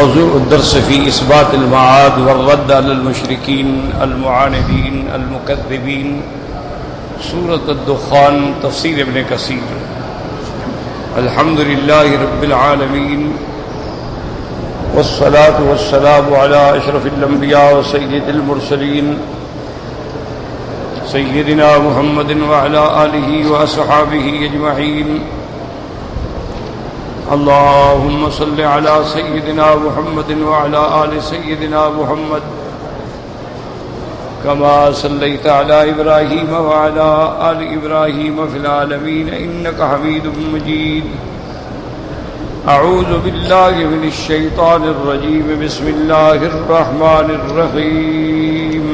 موضوع الدرس في إثبات المعاد والرد على المشركين المعاندين المكذبين. سورة الدخان، تفسير ابن كثير. الحمد لله رب العالمين، والصلاة والسلام على أشرف الأنبياء وسيد المرسلين سيدنا محمد وعلى آله وأصحابه أجمعين. اللهم صل على سيدنا محمد وعلى آل سيدنا محمد كما صليت على إبراهيم وعلى آل إبراهيم في العالمين إنك حميد مجيد. أعوذ بالله من الشيطان الرجيم. بسم الله الرحمن الرحيم.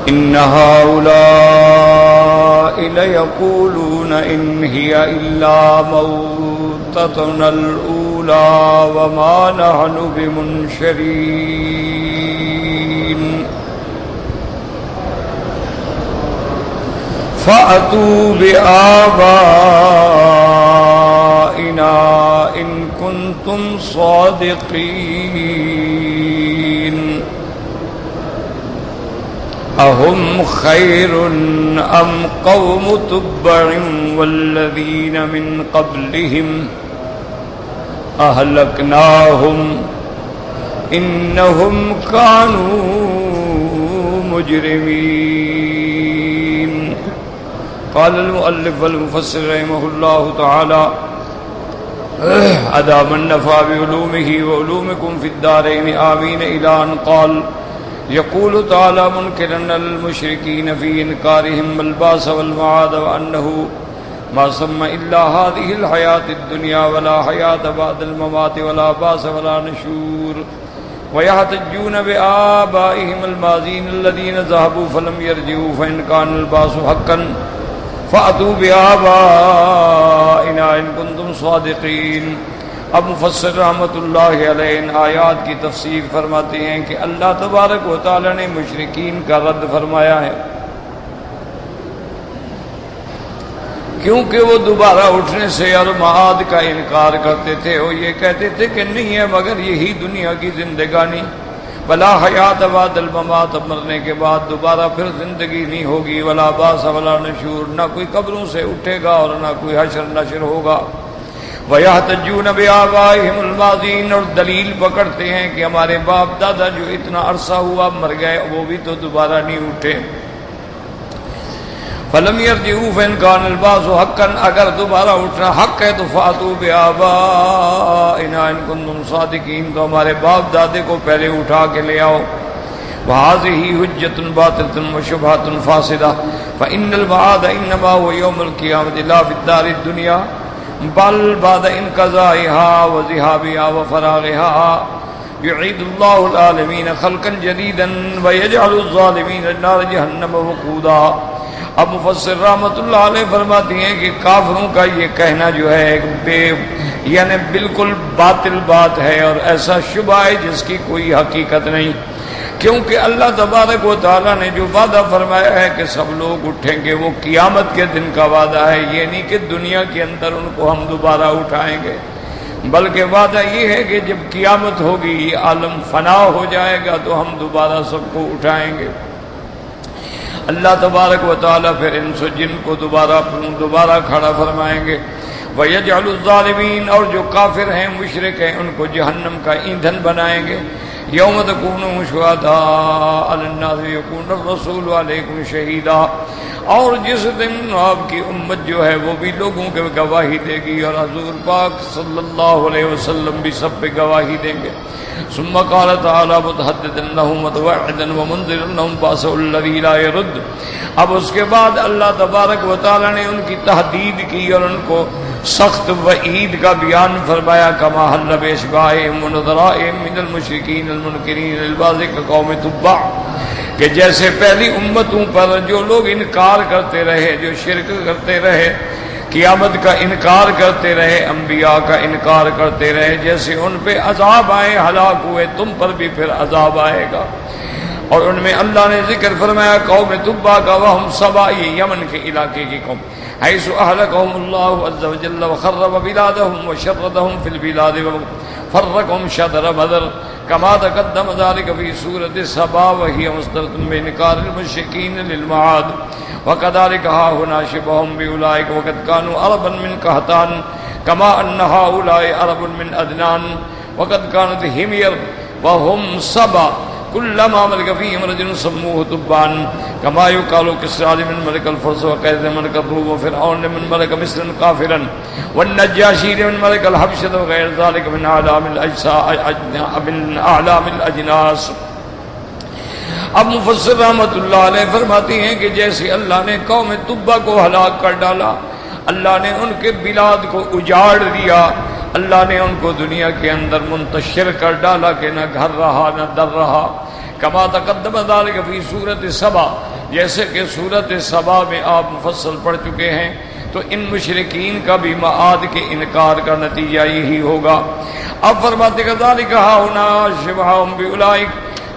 إن هؤلاء ليقولون إن هي إلا موتتنا الأولى وما نحن بمنشرين فأتوا بآبائنا إن كنتم صادقين. أهم خير أم قوم تبع والذين من قبلهم أهلكناهم إنهم كانوا مجرمين. قال المؤلف والمفسر رحمه الله تعالى: أدام النفع بعلومه وعلومكم في الدارين آمين. إلى أن قال: يقول تعالى منكرا المشركين في إنكارهم الباس والمعاد وأنه ما سمى إلا هذه الحياة الدنيا ولا حياة بعد الممات ولا باس ولا نشور، ويحتجون بآبائهم الماضين الذين ذهبوا فلم يرجعوا فإن كان الباس حقا فأتوا بآبائنا إن كنتم صادقين. اب مفسر رحمۃ اللہ علیہ ان آیات کی تفسیر فرماتے ہیں کہ اللہ تبارک و تعالی نے مشرکین کا رد فرمایا ہے، کیونکہ وہ دوبارہ اٹھنے سے اور معاد کا انکار کرتے تھے. وہ یہ کہتے تھے کہ نہیں ہے مگر یہی دنیا کی زندگانی، ولا حیات بعد الممات، مرنے کے بعد دوبارہ پھر زندگی نہیں ہوگی، ولا باس ولا نشور، نہ کوئی قبروں سے اٹھے گا اور نہ کوئی حشر نشر ہوگا. وَيَحْتَجُّونَ بِآبَائِهِمُ الْمَاضِينَ، اور دلیل پکڑتے ہیں کہ ہمارے باپ دادا جو اتنا عرصہ ہوا مر گئے وہ بھی تو دوبارہ نہیں اٹھے. فَلَمْ يَرْجِعُوا فَإِنْ كَانَ الْبَعْثُ حَقًّا، اگر دوبارہ اٹھنا حق ہے تو فَأْتُوا بِآبَائِنَا إِن كُنتُمْ صَادِقِينَ، تو ہمارے باپ دادے کو پہلے اٹھا کے لے آؤ. وَهَذِهِ حُجَّةٌ بَاطِلَةٌ وَشُبْهَةٌ فَاسِدَةٌ فَإِنَّ الْمَعَادَ إِنَّمَا هُوَ يَوْمُ الْقِيَامَةِ لَا فِي الدَّارِ الدُّنْيَا بل بعد انقضائها وذهابها وفراغها يعيد الله العالمين خلقا جديدا ويجعل الظالمين النار جهنم وقودا. اب مفسر رحمۃ اللہ علیہ فرماتے ہیں کہ کافروں کا یہ کہنا جو ہے یعنی بالکل باطل بات ہے اور ایسا شبہ ہے جس کی کوئی حقیقت نہیں، کیونکہ اللہ تبارک و تعالیٰ نے جو وعدہ فرمایا ہے کہ سب لوگ اٹھیں گے وہ قیامت کے دن کا وعدہ ہے. یہ نہیں کہ دنیا کے اندر ان کو ہم دوبارہ اٹھائیں گے، بلکہ وعدہ یہ ہے کہ جب قیامت ہوگی یہ عالم فنا ہو جائے گا تو ہم دوبارہ سب کو اٹھائیں گے. اللہ تبارک و تعالیٰ پھر انس و جن کو دوبارہ کھڑا فرمائیں گے. وَيَجْعَلُ الظَّالِمِينَ، اور جو کافر ہیں مشرک ہیں ان کو جہنم کا ایندھن بنائیں گے. یوم تکون شہداء علی الناس یکون الرسول علیکم شہیدا، اور جس دن آپ کی امت جو ہے وہ بھی لوگوں کے گواہی دے گی اور حضور پاک صلی اللہ علیہ وسلم بھی سب پہ گواہی دیں گے. ثم قال تعالی متحدثا لهم متوعدا ومنذرا لهم بأسه الذي لا يرد. اب اس کے بعد اللہ تبارک و تعالی نے ان کی تحدید کی اور ان کو سخت وعید کا بیان فرمایا. کما حل باشباعهم ونذرائهم من المشرکین المنکرین للبعض كقوم تبع، کہ جیسے پہلی امتوں پر جو لوگ انکار کرتے رہے، جو شرک کرتے رہے، قیامت کا انکار کرتے رہے، انبیاء کا انکار کرتے رہے، جیسے ان پہ عذاب آئے ہلاک ہوئے تم پر بھی پھر عذاب آئے گا. اور ان میں اللہ نے ذکر فرمایا قوم تبع کا، وہم سبا، یہ یمن کے علاقے کی قوم حيث أهلكهم الله عز وجل وخرب بلادهم وشردهم في البلاد وفرقهم شطر بدر كما تقدم ذلك في سورة سبا وهي مصدرة بإنكار المشركين للمعاد وكذلك ها هنا شبههم بأولئك وقد كانوا عربا من قحطان كما أن هؤلاء عرب من أدنان وقد كانت حمير وهم سبا كلما ملك فيهم رجل سموه تبان كما يقال كسرى من ملك الفرس وقيس من ملك الروم وفرعون من ملك مصر كافرا والنجاشي من ملك الحبشة وغير ذلك من أعلام الأجناس. اب مفسر رحمۃ اللہ علیہ فرماتی ہیں کہ جیسے اللہ نے قوم تبا کو ہلاک کر ڈالا، اللہ نے ان کے بلاد کو اجاڑ دیا، اللہ نے ان کو دنیا کے اندر منتشر کر ڈالا کہ نہ گھر رہا نہ در رہا. کما تقدم ذلک فی سورۃ سبا، جیسے کہ سورۃ سبا میں آپ مفصل پڑھ چکے ہیں. تو ان مشرکین کا بھی معاد کے انکار کا نتیجہ یہی ہوگا. اب فرماتے کہ ذالک ہاہنا شبہہم بأولئک،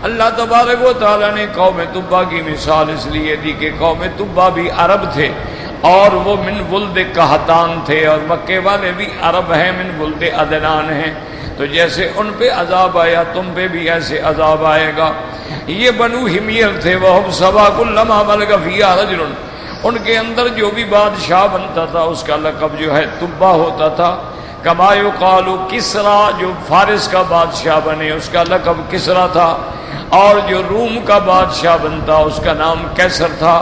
اللہ تبارک و تعالیٰ نے قوم تبا کی مثال اس لیے دی کہ قوم تبا بھی عرب تھے اور وہ من ولد قحطان تھے، اور مکے والے بھی عرب ہیں، من ولد عدنان ہیں. تو جیسے ان پہ عذاب آیا تم پہ بھی ایسے عذاب آئے گا. یہ بنو حمیر تھے، وہم سبا کلما ملک فیہا رجل، ان کے اندر جو بھی بادشاہ بنتا تھا اس کا لقب جو ہے تبا ہوتا تھا. کما یقال کسرا، جو فارس کا بادشاہ بنے اس کا لقب کسرا تھا، اور جو روم کا بادشاہ بنتا اس کا نام کیسر تھا،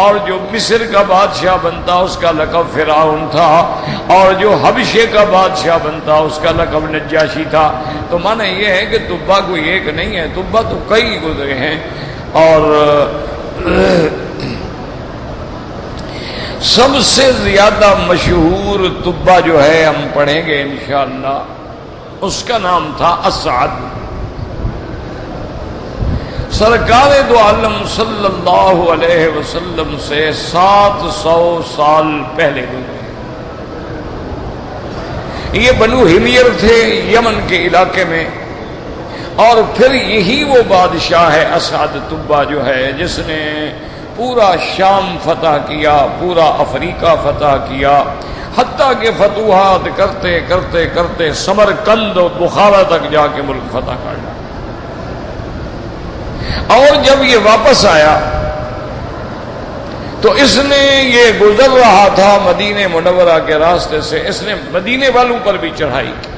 اور جو مصر کا بادشاہ بنتا اس کا لقب فرعون تھا، اور جو حبشے کا بادشاہ بنتا اس کا لقب نجاشی تھا. تو معنی یہ ہے کہ تبا کوئی ایک نہیں ہے، تبا تو کئی گزرے ہیں. اور سب سے زیادہ مشہور تبا جو ہے ہم پڑھیں گے انشاءاللہ، اس کا نام تھا اسعد. سرکار دو عالم صلی اللہ علیہ وسلم سے 700 سال پہلے گزرے. یہ بنو حمیر تھے یمن کے علاقے میں، اور پھر یہی وہ بادشاہ ہے اسعد تبا جو ہے جس نے پورا شام فتح کیا، پورا افریقہ فتح کیا، حتیٰ کہ فتوحات کرتے کرتے کرتے سمرقند و بخارا تک جا کے ملک فتح کر ڈالا. اور جب یہ واپس آیا تو اس نے، یہ گزر رہا تھا مدینہ منورہ کے راستے سے، اس نے مدینے والوں پر بھی چڑھائی کی.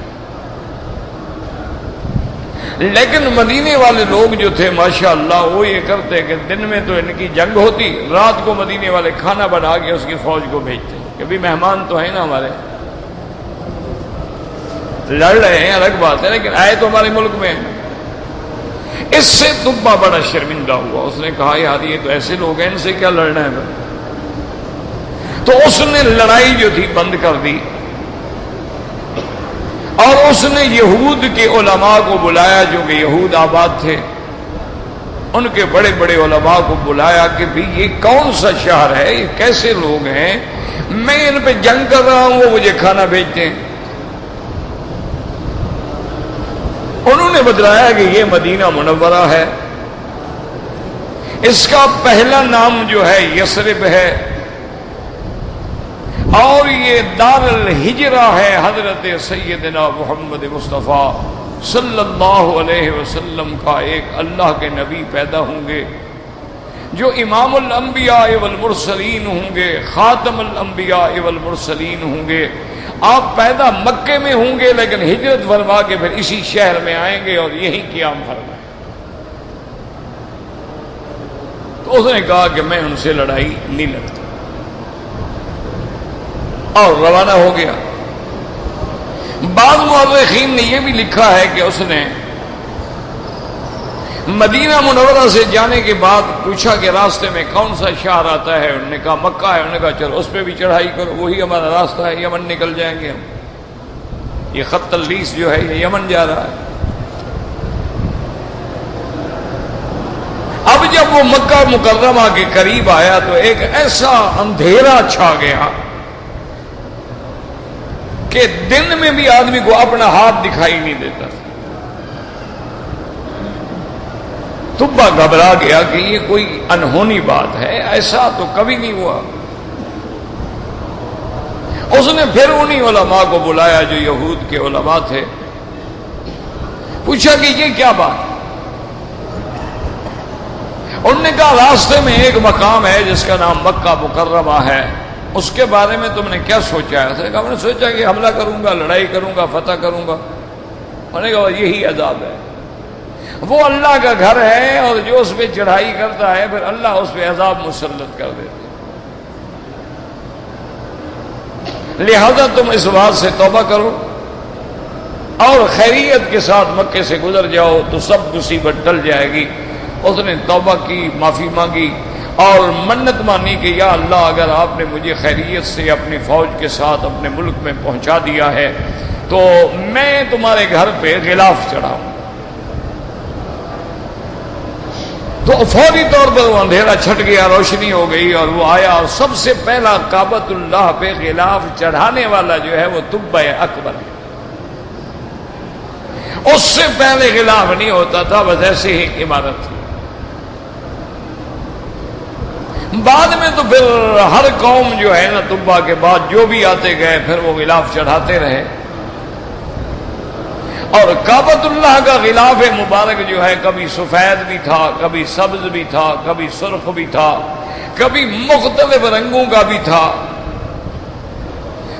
لیکن مدینے والے لوگ جو تھے ماشاءاللہ وہ یہ کرتے کہ دن میں تو ان کی جنگ ہوتی، رات کو مدینے والے کھانا بنا کے اس کی فوج کو بھیجتے کہ بھی مہمان تو ہیں نا ہمارے، لڑ رہے ہیں الگ بات ہے لیکن آئے تو ہمارے ملک میں. اس سے تبا بڑا شرمندہ ہوا، اس نے کہا یار یہ تو ایسے لوگ ہیں، ان سے کیا لڑنا ہے. تو اس نے لڑائی جو تھی بند کر دی، اور اس نے یہود کے علماء کو بلایا جو کہ یہود آباد تھے، ان کے بڑے بڑے علماء کو بلایا کہ بھی یہ کون سا شہر ہے، یہ کیسے لوگ ہیں، میں ان پہ جنگ کر رہا ہوں وہ مجھے کھانا بھیجتے ہیں. انہوں نے بتلایا کہ یہ مدینہ منورہ ہے، اس کا پہلا نام جو ہے یثرب ہے، اور یہ دار الہجرہ ہے حضرت سیدنا محمد مصطفیٰ صلی اللہ علیہ وسلم کا. ایک اللہ کے نبی پیدا ہوں گے جو امام الانبیاء والمرسلین ہوں گے، خاتم الانبیاء والمرسلین ہوں گے. آپ پیدا مکے میں ہوں گے لیکن ہجرت فرما کے پھر اسی شہر میں آئیں گے اور یہی قیام فرمائیں. تو اس نے کہا کہ میں ان سے لڑائی نہیں لڑتا، اور روانہ ہو گیا. بعض مورخین نے یہ بھی لکھا ہے کہ اس نے مدینہ منورہ سے جانے کے بعد پوچھا کہ راستے میں کون سا شہر آتا ہے، انہوں نے کہا مکہ ہے. انہوں نے کہا چلو اس پہ بھی چڑھائی کرو، وہی ہمارا راستہ ہے، یمن نکل جائیں گے ہم. یہ خط اللیس جو ہے یہ یمن جا رہا ہے. اب جب وہ مکہ مکرمہ کے قریب آیا تو ایک ایسا اندھیرا چھا گیا کہ دن میں بھی آدمی کو اپنا ہاتھ دکھائی نہیں دیتا. تبا گھبرا گیا کہ یہ کوئی انہونی بات ہے، ایسا تو کبھی نہیں ہوا. اس نے پھر انہی علماء کو بلایا جو یہود کے علماء تھے، پوچھا کہ یہ کیا بات؟ انہوں نے کہا راستے میں ایک مقام ہے جس کا نام مکہ مکرمہ ہے، اس کے بارے میں تم نے کیا سوچا ہے؟ اس نے کہا میں نے سوچا کہ حملہ کروں گا، لڑائی کروں گا، فتح کروں گا۔ انہوں نے کہا یہی عذاب ہے، وہ اللہ کا گھر ہے اور جو اس پہ چڑھائی کرتا ہے پھر اللہ اس پہ عذاب مسلط کر دیتے، لہذا تم اس بات سے توبہ کرو اور خیریت کے ساتھ مکے سے گزر جاؤ تو سب مصیبت ٹل جائے گی۔ اس نے توبہ کی، معافی مانگی اور منت مانی کہ یا اللہ اگر آپ نے مجھے خیریت سے اپنی فوج کے ساتھ اپنے ملک میں پہنچا دیا ہے تو میں تمہارے گھر پہ غلاف چڑھاؤں۔ تو فوری طور پر وہ اندھیرا چھٹ گیا، روشنی ہو گئی اور وہ آیا، اور سب سے پہلا کعبۃ اللہ پہ غلاف چڑھانے والا جو ہے وہ تبہ اکبر ہے۔ اس سے پہلے غلاف نہیں ہوتا تھا، بس ایسے ہی عمارت تھی۔ بعد میں تو پھر ہر قوم جو ہے نا تبہ کے بعد جو بھی آتے گئے پھر وہ غلاف چڑھاتے رہے، اور کعبۃ اللہ کا غلاف مبارک جو ہے کبھی سفید بھی تھا، کبھی سبز بھی تھا، کبھی سرخ بھی تھا، کبھی مختلف رنگوں کا بھی تھا۔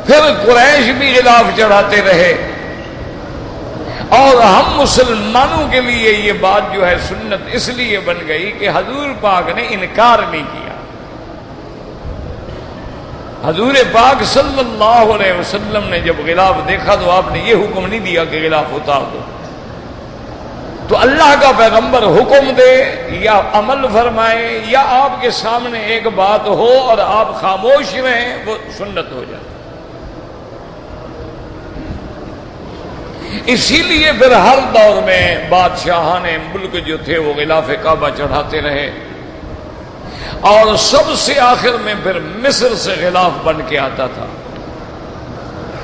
پھر قریش بھی غلاف چڑھاتے رہے، اور ہم مسلمانوں کے لیے یہ بات جو ہے سنت اس لیے بن گئی کہ حضور پاک نے انکار نہیں کیا۔ حضور پاک صلی اللہ علیہ وسلم نے جب غلاف دیکھا تو آپ نے یہ حکم نہیں دیا کہ غلاف اتار دو۔ تو اللہ کا پیغمبر حکم دے یا عمل فرمائے یا آپ کے سامنے ایک بات ہو اور آپ خاموش رہیں، وہ سنت ہو جائے۔ اسی لیے پھر ہر دور میں بادشاہان ملک جو تھے وہ غلاف کعبہ چڑھاتے رہے، اور سب سے آخر میں پھر مصر سے غلاف بن کے آتا تھا۔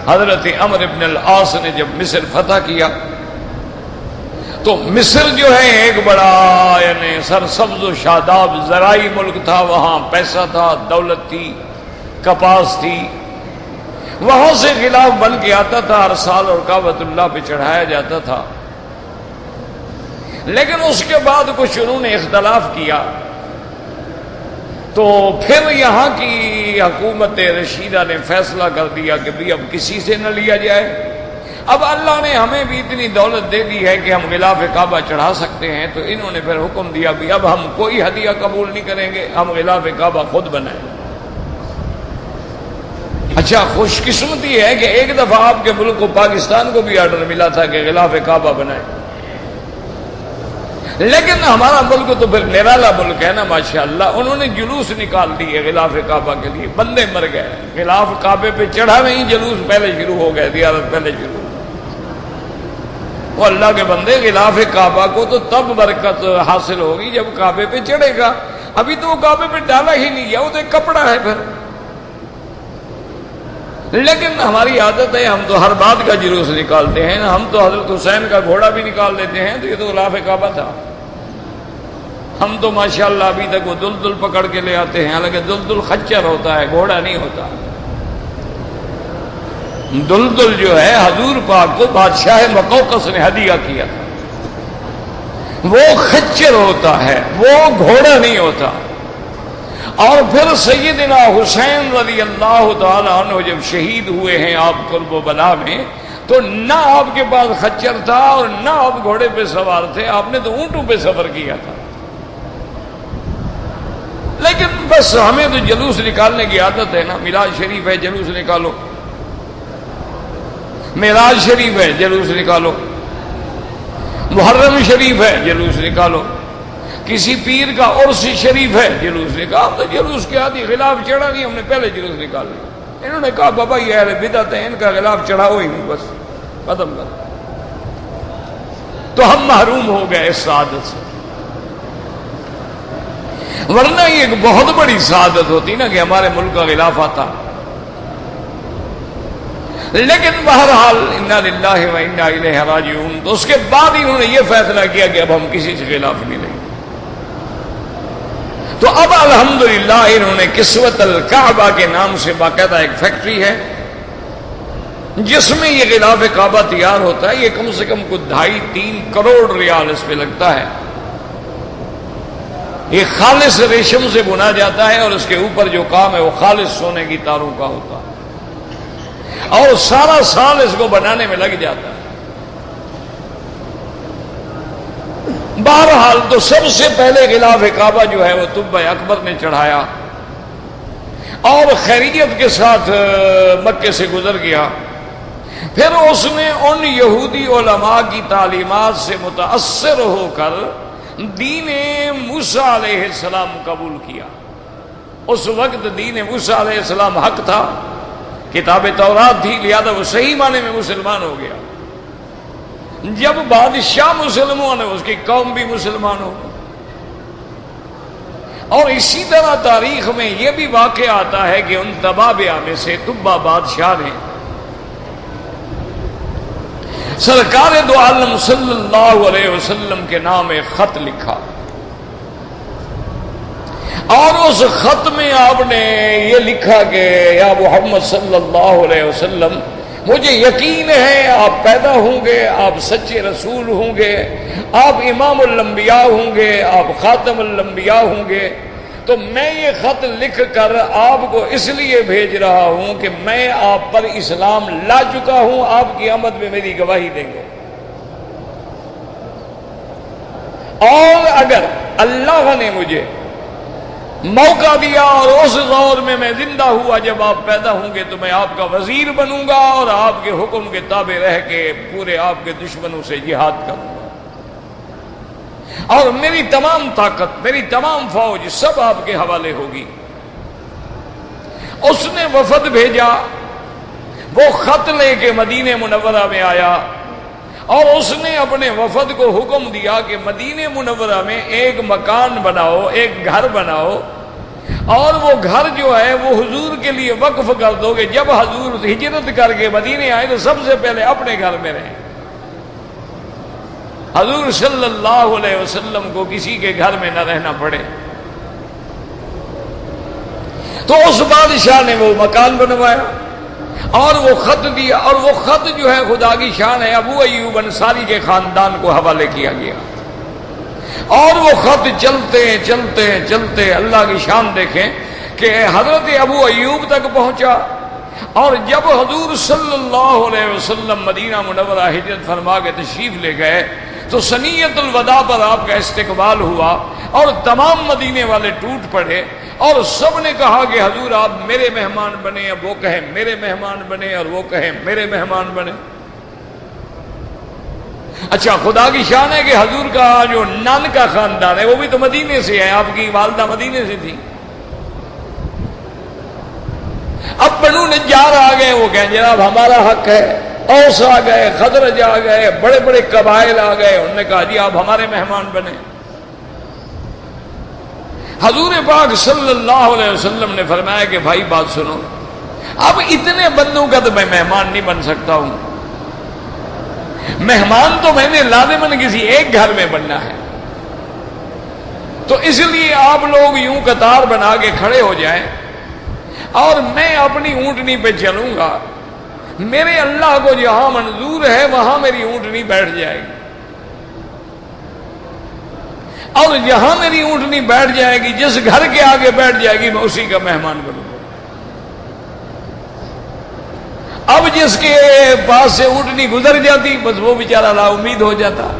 حضرت عمرو بن العاص نے جب مصر فتح کیا تو مصر جو ہے ایک بڑا یعنی سرسبز و شاداب زرعی ملک تھا، وہاں پیسہ تھا، دولت تھی، کپاس تھی، وہاں سے غلاف بن کے آتا تھا ہر سال اور کعبۃ اللہ پہ چڑھایا جاتا تھا۔ لیکن اس کے بعد کچھ انہوں نے اختلاف کیا تو پھر یہاں کی حکومت رشیدہ نے فیصلہ کر دیا کہ بھی اب کسی سے نہ لیا جائے۔ اب اللہ نے ہمیں بھی اتنی دولت دے دی ہے کہ ہم غلاف کعبہ چڑھا سکتے ہیں، تو انہوں نے پھر حکم دیا بھی اب ہم کوئی ہدیہ قبول نہیں کریں گے، ہم غلاف کعبہ خود بنائیں۔ اچھا خوش قسمتی ہے کہ ایک دفعہ آپ کے ملک کو پاکستان کو بھی آرڈر ملا تھا کہ غلاف کعبہ بنائے، لیکن ہمارا ملک تو پھر نرالا ملک ہے نا ماشاءاللہ، انہوں نے جلوس نکال دیے غلاف کعبہ کے لیے، بندے مر گئے، غلاف کعبے پہ چڑھا نہیں، جلوس پہلے شروع ہو گئے، زیارت پہلے شروع۔ وہ اللہ کے بندے، غلاف کعبہ کو تو تب برکت حاصل ہوگی جب کعبے پہ چڑھے گا، ابھی تو وہ کعبے پہ ڈالا ہی نہیں ہے، وہ تو ایک کپڑا ہے پھر۔ لیکن ہماری عادت ہے ہم تو ہر بات کا جلوس نکالتے ہیں، ہم تو حضرت حسین کا گھوڑا بھی نکال دیتے ہیں، تو یہ تو غلاف کعبہ تھا۔ ہم تو ماشاءاللہ ابھی تک وہ دلدل پکڑ کے لے آتے ہیں، حالانکہ دلدل خچر ہوتا ہے، گھوڑا نہیں ہوتا۔ دلدل جو ہے حضور پاک کو بادشاہ مقوقس نے ہدیہ کیا تھا، وہ خچر ہوتا ہے، وہ گھوڑا نہیں ہوتا۔ اور پھر سیدنا حسین رضی اللہ تعالی عنہ جب شہید ہوئے ہیں آپ کرب و بلا میں، تو نہ آپ کے پاس خچر تھا اور نہ آپ گھوڑے پہ سوار تھے، آپ نے تو اونٹوں پہ سفر کیا تھا۔ لیکن بس ہمیں تو جلوس نکالنے کی عادت ہے نا، میلاد شریف ہے جلوس نکالو، معراج شریف ہے جلوس نکالو، محرم شریف ہے جلوس نکالو، کسی پیر کا عرس شریف ہے جلوس نکال۔ تو جلوس کے آدھی غلاف چڑھا نہیں، ہم نے پہلے جلوس نکال لیا۔ انہوں نے کہا بابا یہ اہل بدعت ہیں، ان کا غلاف چڑھاؤ ہی نہیں، بس ختم کر۔ تو ہم محروم ہو گئے اس سعادت سے، ورنہ یہ ایک بہت بڑی سعادت ہوتی نا کہ ہمارے ملک کا غلاف آتا۔ لیکن بہرحال انا للہ و انا الیہ راجعون، تو اس کے بعد انہوں نے یہ فیصلہ کیا کہ اب ہم کسی سے خلاف نہیں لیں گے۔ تو اب الحمدللہ انہوں نے کسوت الکعبہ کے نام سے باقاعدہ ایک فیکٹری ہے، جس میں یہ غلاف کعبہ تیار ہوتا ہے، یہ کم سے کم کو 2.5-3 کروڑ ریال اس پہ لگتا ہے۔ یہ خالص ریشم سے بنا جاتا ہے اور اس کے اوپر جو کام ہے وہ خالص سونے کی تاروں کا ہوتا ہے، اور سارا سال اس کو بنانے میں لگ جاتا ہے۔ بہرحال تو سب سے پہلے غلاف کعبہ جو ہے وہ طب اکبر نے چڑھایا اور خیریت کے ساتھ مکے سے گزر گیا۔ پھر اس نے ان یہودی علماء کی تعلیمات سے متاثر ہو کر دین موسیٰ علیہ السلام قبول کیا۔ اس وقت دین موسیٰ علیہ السلام حق تھا، کتاب تورات تھی، لہذا وہ صحیح معنی میں مسلمان ہو گیا۔ جب بادشاہ مسلمان ہے، اس کی قوم بھی مسلمان ہو گئی۔ اور اسی طرح تاریخ میں یہ بھی واقع آتا ہے کہ ان تبابیہ میں سے تبا بادشاہ نے سرکار دو عالم صلی اللہ علیہ وسلم کے نام ایک خط لکھا، اور اس خط میں آپ نے یہ لکھا کہ یا محمد صلی اللہ علیہ وسلم، مجھے یقین ہے آپ پیدا ہوں گے، آپ سچے رسول ہوں گے، آپ امام الانبیاء ہوں گے، آپ خاتم الانبیاء ہوں گے، تو میں یہ خط لکھ کر آپ کو اس لیے بھیج رہا ہوں کہ میں آپ پر اسلام لا چکا ہوں، آپ کی آمد میں میری گواہی دیں گے، اور اگر اللہ نے مجھے موقع دیا اور اس دور میں میں زندہ ہوا جب آپ پیدا ہوں گے، تو میں آپ کا وزیر بنوں گا اور آپ کے حکم کے تابع رہ کے پورے آپ کے دشمنوں سے جہاد کروں گا، اور میری تمام طاقت، میری تمام فوج سب آپ کے حوالے ہوگی۔ اس نے وفد بھیجا، وہ خط لے کے مدینہ منورہ میں آیا، اور اس نے اپنے وفد کو حکم دیا کہ مدینہ منورہ میں ایک مکان بناؤ، ایک گھر بناؤ، اور وہ گھر جو ہے وہ حضور کے لیے وقف کر دو گے، جب حضور ہجرت کر کے مدینے آئے تو سب سے پہلے اپنے گھر میں رہیں، حضور صلی اللہ علیہ وسلم کو کسی کے گھر میں نہ رہنا پڑے۔ تو اس بادشاہ نے وہ مکان بنوایا اور وہ خط دیا، اور وہ خط جو ہے خدا کی شان ہے، ابو ایوب انصاری کے خاندان کو حوالے کیا گیا، اور وہ خط چلتے چلتے چلتے اللہ کی شان دیکھیں کہ حضرت ابو ایوب تک پہنچا، اور جب حضور صلی اللہ علیہ وسلم مدینہ منورہ ہجرت فرما کے تشریف لے گئے تو سنیت الوداع پر آپ کا استقبال ہوا، اور تمام مدینے والے ٹوٹ پڑے، اور سب نے کہا کہ حضور آپ میرے مہمان بنے، اب وہ کہیں میرے مہمان بنے، اور وہ کہیں میرے مہمان بنے۔ اچھا، خدا کی شان ہے کہ حضور کا جو نان کا خاندان ہے وہ بھی تو مدینے سے ہے، آپ کی والدہ مدینے سے تھی۔ اب بنو نجار آ گئے، وہ کہیں جناب ہمارا حق ہے، اوس آ گئے، خزرج آ گئے، بڑے بڑے قبائل آ گئے، انہوں نے کہا جی آپ ہمارے مہمان بنے۔ حضور پاک صلی اللہ علیہ وسلم نے فرمایا کہ بھائی بات سنو، اب اتنے بندوں کا تو میں مہمان نہیں بن سکتا ہوں، مہمان تو میں نے لازماً کسی ایک گھر میں بننا ہے، تو اس لیے آپ لوگ یوں قطار بنا کے کھڑے ہو جائیں، اور میں اپنی اونٹنی پہ چلوں گا، میرے اللہ کو جہاں منظور ہے وہاں میری اونٹنی بیٹھ جائے گی، اور جہاں میری اونٹنی بیٹھ جائے گی، جس گھر کے آگے بیٹھ جائے گی، میں اسی کا مہمان بنوں گا۔ اب جس کے پاس سے اونٹنی گزر جاتی بس وہ بیچارہ لا امید ہو جاتا،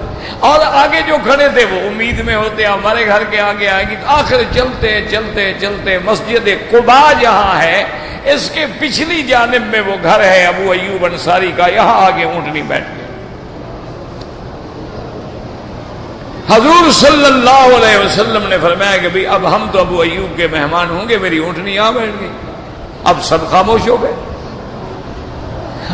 اور آگے جو کھڑے تھے وہ امید میں ہوتے ہمارے گھر کے آگے آئے گی۔ تو آخر چلتے چلتے چلتے مسجد قباء جہاں ہے اس کے پچھلی جانب میں وہ گھر ہے ابو ایوب انصاری کا، یہاں آگے اونٹنی بیٹھ گئی۔ حضور صلی اللہ علیہ وسلم نے فرمایا کہ بھئی اب ہم تو ابو ایوب کے مہمان ہوں گے، میری اونٹنی یہاں بیٹھ گئی۔ اب سب خاموش ہو گئے،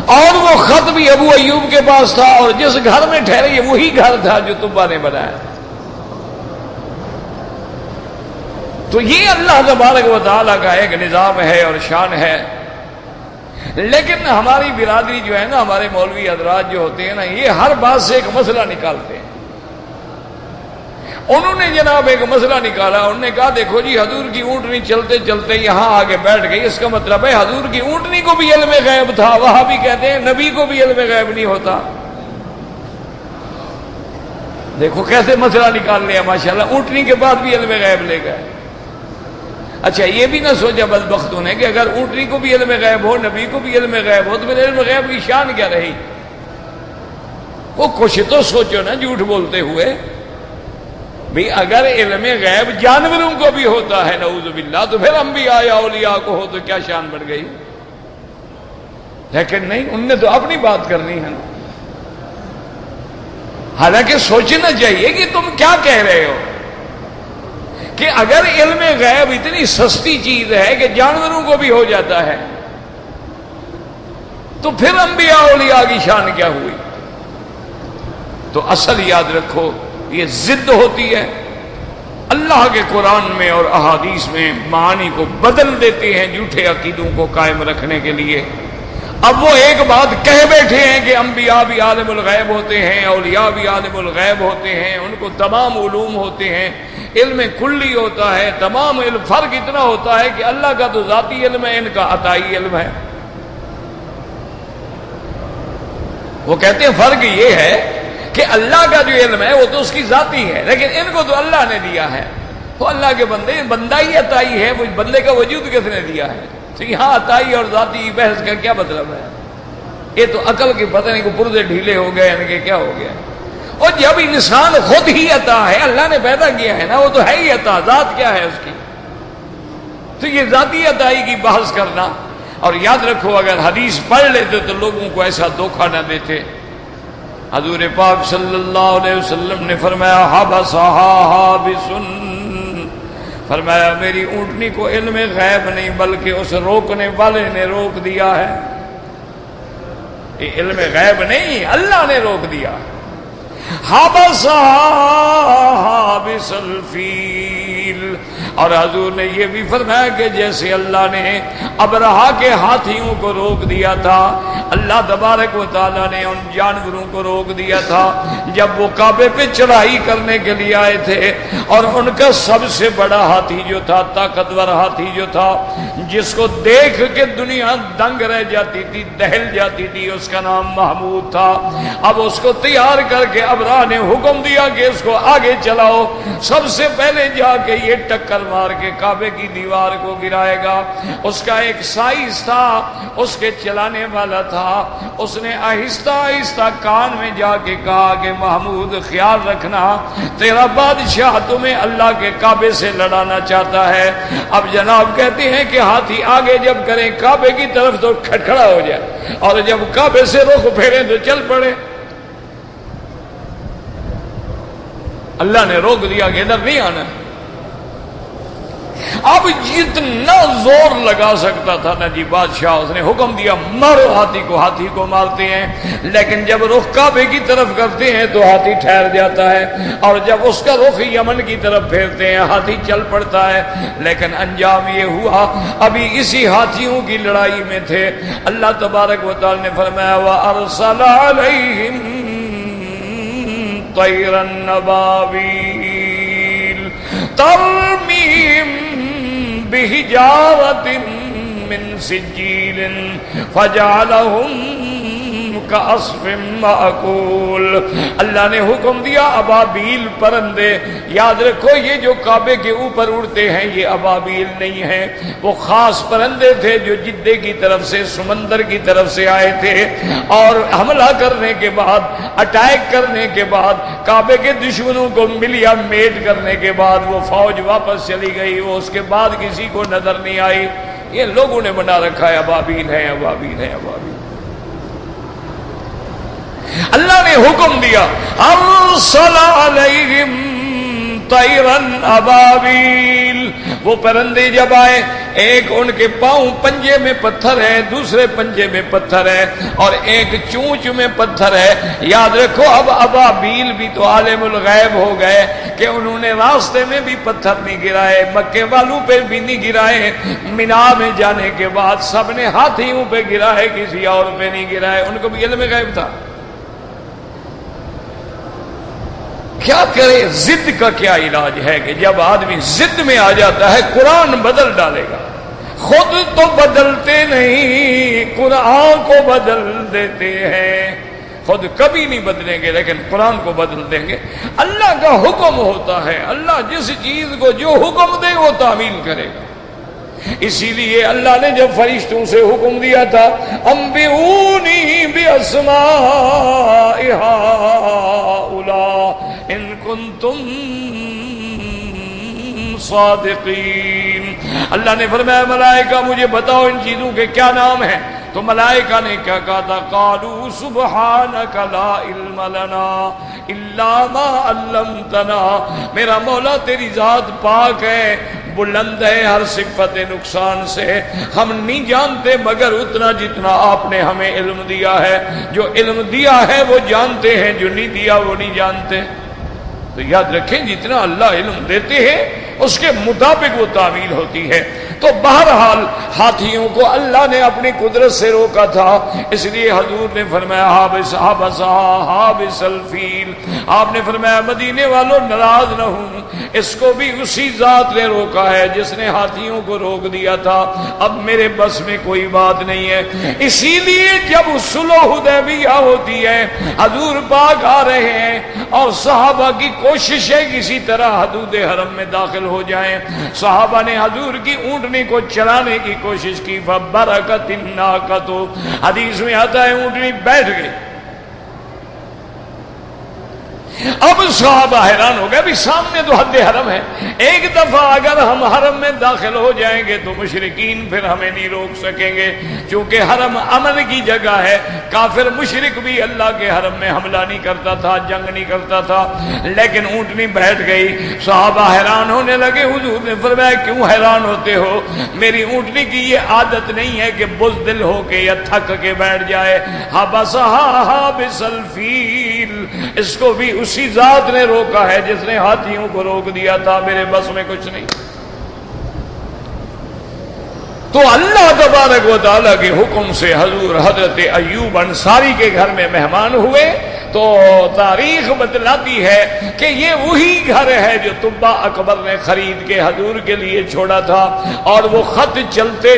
اور وہ خط بھی ابو ایوب کے پاس تھا، اور جس گھر میں ٹھہرے وہی گھر تھا جو طبا نے بنایا۔ تو یہ اللہ تبارک و تعالیٰ کا ایک نظام ہے اور شان ہے۔ لیکن ہماری برادری جو ہے نا، ہمارے مولوی حضرات جو ہوتے ہیں نا، یہ ہر بات سے ایک مسئلہ نکالتے ہیں، انہوں نے جناب ایک مسئلہ نکالا، انہوں نے کہا دیکھو جی حضور کی اونٹنی چلتے چلتے یہاں آگے بیٹھ گئی، اس کا مطلب ہے حضور کی اونٹنی کو بھی علم غیب تھا۔ وہاں بھی کہتے ہیں نبی کو بھی علم غیب نہیں ہوتا۔ دیکھو کیسے مسئلہ نکال لیا ماشاءاللہ، اونٹنی کے بعد بھی علم غیب لے گئے۔ اچھا یہ بھی نہ سوچا بدبختوں نے کہ اگر اونٹنی کو بھی علم غیب ہو، نبی کو بھی علم غیب ہو، تو پھر علم غیب کی شان کیا رہی؟ وہ کچھ تو سوچو نا جھوٹ بولتے ہوئے۔ بھی اگر علم غیب جانوروں کو بھی ہوتا ہے نعوذ باللہ، تو پھر انبیاء یا اولیاء کو ہو تو کیا شان بڑھ گئی؟ لیکن نہیں، ان نے تو اپنی بات کرنی ہے نا۔ حالانکہ سوچنا چاہیے کہ تم کیا کہہ رہے ہو، کہ اگر علم غیب اتنی سستی چیز ہے کہ جانوروں کو بھی ہو جاتا ہے، تو پھر انبیاء اولیاء کی شان کیا ہوئی؟ تو اصل یاد رکھو، یہ ضد ہوتی ہے، اللہ کے قرآن میں اور احادیث میں معانی کو بدل دیتے ہیں جھوٹے عقیدوں کو قائم رکھنے کے لیے۔ اب وہ ایک بات کہہ بیٹھے ہیں کہ انبیاء بھی عالم الغیب ہوتے ہیں، اولیاء بھی عالم الغیب ہوتے ہیں، ان کو تمام علوم ہوتے ہیں، علم کلی ہوتا ہے، تمام علم۔ فرق اتنا ہوتا ہے کہ اللہ کا تو ذاتی علم ہے، ان کا عطائی علم ہے۔ وہ کہتے ہیں فرق یہ ہے کہ اللہ کا جو علم ہے وہ تو اس کی ذاتی ہے، لیکن ان کو تو اللہ نے دیا ہے۔ وہ اللہ کے بندہ ہی عطائی ہے، وہ بندے کا وجود کس نے دیا ہے؟ تو یہاں عطائی اور ذاتی بحث کا کیا مطلب ہے؟ یہ تو عقل کے پتہ نہیں کو پردے ڈھیلے ہو گئے ان کے، کیا ہو گیا؟ اور جب انسان خود ہی عطا ہے، اللہ نے پیدا کیا ہے نا، وہ تو ہے ہی عطا، ذات کیا ہے اس کی؟ تو یہ ذاتی عطائی کی بحث کرنا۔ اور یاد رکھو اگر حدیث پڑھ لیتے تو لوگوں کو ایسا دھوکہ نہ دیتے۔ حضور پاک صلی اللہ علیہ وسلم نے فرمایا حبسھا حابس، فرمایا میری اونٹنی کو علم غیب نہیں بلکہ اس روکنے والے نے روک دیا ہے۔ یہ علم غیب نہیں، اللہ نے روک دیا۔ حبسھا حابس الفیل، اور حضور نے یہ بھی فرمایا کہ جیسے اللہ نے ابرہا کے ہاتھیوں کو روک دیا تھا، اللہ تبارک و تعالیٰ نے ان جانوروں کو روک دیا تھا جب وہ کعبے پہ چڑھائی کرنے کے لیے آئے تھے، اور ان کا سب سے بڑا ہاتھی جو تھا، طاقتور ہاتھی جو تھا، جس کو دیکھ کے دنیا دنگ رہ جاتی تھی، دہل جاتی تھی، اس کا نام محمود تھا۔ اب اس کو تیار کر کے ابرہا نے حکم دیا کہ اس کو آگے چلاؤ، سب سے پہلے جا کے یہ ٹکر مار کے کعبے کی دیوار کو گرائے گا۔ اس کا ایک سائز تھا، اس کے چلانے والا تھا، اس نے آہستہ آہستہ کان میں جا کے کہا کہ محمود خیال رکھنا، تیرا بادشاہ تمہیں اللہ کے کعبے سے لڑانا چاہتا ہے۔ اب جناب کہتے ہیں کہ ہاتھی آگے جب کریں کعبے کی طرف تو کھڑا ہو جائے، اور جب کعبے سے رخ پھیریں تو چل پڑے۔ اللہ نے روک دیا کہ ادھر نہیں آنا۔ اب جتنا زور لگا سکتا تھا نا جی بادشاہ، اس نے حکم دیا مارو ہاتھی کو۔ ہاتھی کو مارتے ہیں، لیکن جب رخ کعبے کی طرف کرتے ہیں تو ہاتھی ٹھہر جاتا ہے، اور جب اس کا رخ یمن کی طرف پھیرتے ہیں ہاتھی چل پڑتا ہے۔ لیکن انجام یہ ہوا، ابھی اسی ہاتھیوں کی لڑائی میں تھے، اللہ تبارک و تعالی نے فرمایا وَأَرْسَلَ عَلَيْهِمْ طَيْرًا أَبَابِيلَ تَرْمِيهِمْ بِحِجَارَةٍ مِّن سِجِّيلٍ فَجَعَلَهُمْ كَعَصْفٍ مَّأْكُولٍ۔ اللہ نے حکم دیا ابابیل پرندے، یاد رکھو یہ جو کعبے کے اوپر اڑتے ہیں یہ ابابیل نہیں ہیں، وہ خاص پرندے تھے جو جدے کی طرف سے، سمندر کی طرف سے آئے تھے، اور حملہ کرنے کے بعد، اٹیک کرنے کے بعد، کعبے کے دشمنوں کو ملیا میٹ کرنے کے بعد وہ فوج واپس چلی گئی، وہ اس کے بعد کسی کو نظر نہیں آئی۔ یہ لوگوں نے بنا رکھا ہے ابابیل ہیں، ابابیل ہیں، ابابیل۔ اللہ نے حکم دیا ارسل علیہم طیرن ابابیل، وہ پرندے جب آئے، ایک ان کے پاؤں پنجے میں پتھر ہے، دوسرے پنجے میں پتھر ہے، اور ایک چونچ میں پتھر ہے۔ یاد رکھو اب ابابیل بھی تو عالم الغیب ہو گئے کہ انہوں نے راستے میں بھی پتھر نہیں گرائے، مکے والوں پہ بھی نہیں گرائے، مینا میں جانے کے بعد سب نے ہاتھیوں پہ گرائے، کسی اور پہ نہیں گرائے۔ ان کو بھی علم غیب تھا کیا کرے؟ ضد کا کیا علاج ہے کہ جب آدمی ضد میں آ جاتا ہے قرآن بدل ڈالے گا. خود تو بدلتے نہیں، قرآن کو بدل دیتے ہیں. خود کبھی نہیں بدلیں گے لیکن قرآن کو بدل دیں گے. اللہ کا حکم ہوتا ہے، اللہ جس چیز کو جو حکم دے وہ تعمیل کرے گا. اسی لیے اللہ نے جب فرشتوں سے حکم دیا تھا انبئونی باسماء ہؤلاء ان کنتم صادقین، اللہ نے فرمایا ملائکہ مجھے بتاؤ ان چیزوں کے کیا نام ہیں. تو ملائکہ نے کیا کہا تھا؟ قالوا سبحانک لا علم لنا الا ما علمتنا، میرا مولا تیری ذات پاک ہے، بلند ہے ہر صفت نقصان سے، ہم نہیں جانتے مگر اتنا جتنا آپ نے ہمیں علم دیا ہے. جو علم دیا ہے وہ جانتے ہیں، جو نہیں دیا وہ نہیں جانتے. تو یاد رکھیں جتنا اللہ علم دیتے ہیں اس کے مطابق وہ تعمیل ہوتی ہے. تو بہرحال ہاتھیوں کو اللہ نے اپنی قدرت سے روکا تھا، اس لیے حضور نے فرمایا حابس الفیل، آپ نے فرمایا مدینے والوں ناراض نہ ہوں، اس کو بھی اسی ذات نے روکا ہے جس نے ہاتھیوں کو روک دیا تھا. اب میرے بس میں کوئی بات نہیں ہے. اسی لیے جب صلح حدیبیہ ہوتی ہے حضور پاک آ رہے ہیں اور صحابہ کی کوشش ہے کسی طرح حدود حرم میں داخل ہو جائیں. صحابہ نے حضور کی اونٹنی کو چلانے کی کوشش کی، فبرکت الناقۃ، حدیث میں آتا ہے اونٹنی بیٹھ گئی. اب صحابہ حیران ہو گئے، بھی سامنے تو حد حرم ہے، ایک دفعہ اگر ہم حرم میں داخل ہو جائیں گے تو مشرکین پھر ہمیں نہیں روک سکیں گے، چونکہ حرم امن کی جگہ ہے. کافر مشرک بھی اللہ کے حرم میں حملہ نہیں کرتا تھا، جنگ نہیں کرتا تھا. لیکن اونٹنی بیٹھ گئی، صحابہ حیران ہونے لگے. حضور نے فرمایا کیوں حیران ہوتے ہو؟ میری اونٹنی کی یہ عادت نہیں ہے کہ بزدل ہو کے یا تھک کے بیٹھ جائے. حبسها حابس الفیل، اس کو بھی اسی ذات نے روکا ہے جس نے ہاتھیوں کو روک دیا تھا. میرے بس میں کچھ نہیں. تو اللہ تبارک و تعالیٰ کے حکم سے حضور حضرت ایوب انصاری کے گھر میں مہمان ہوئے. تو تاریخ بتلاتی ہے کہ یہ وہی گھر ہے جو طبہ اکبر نے خرید کے حضور کے لیے چھوڑا تھا، اور وہ خط چلتے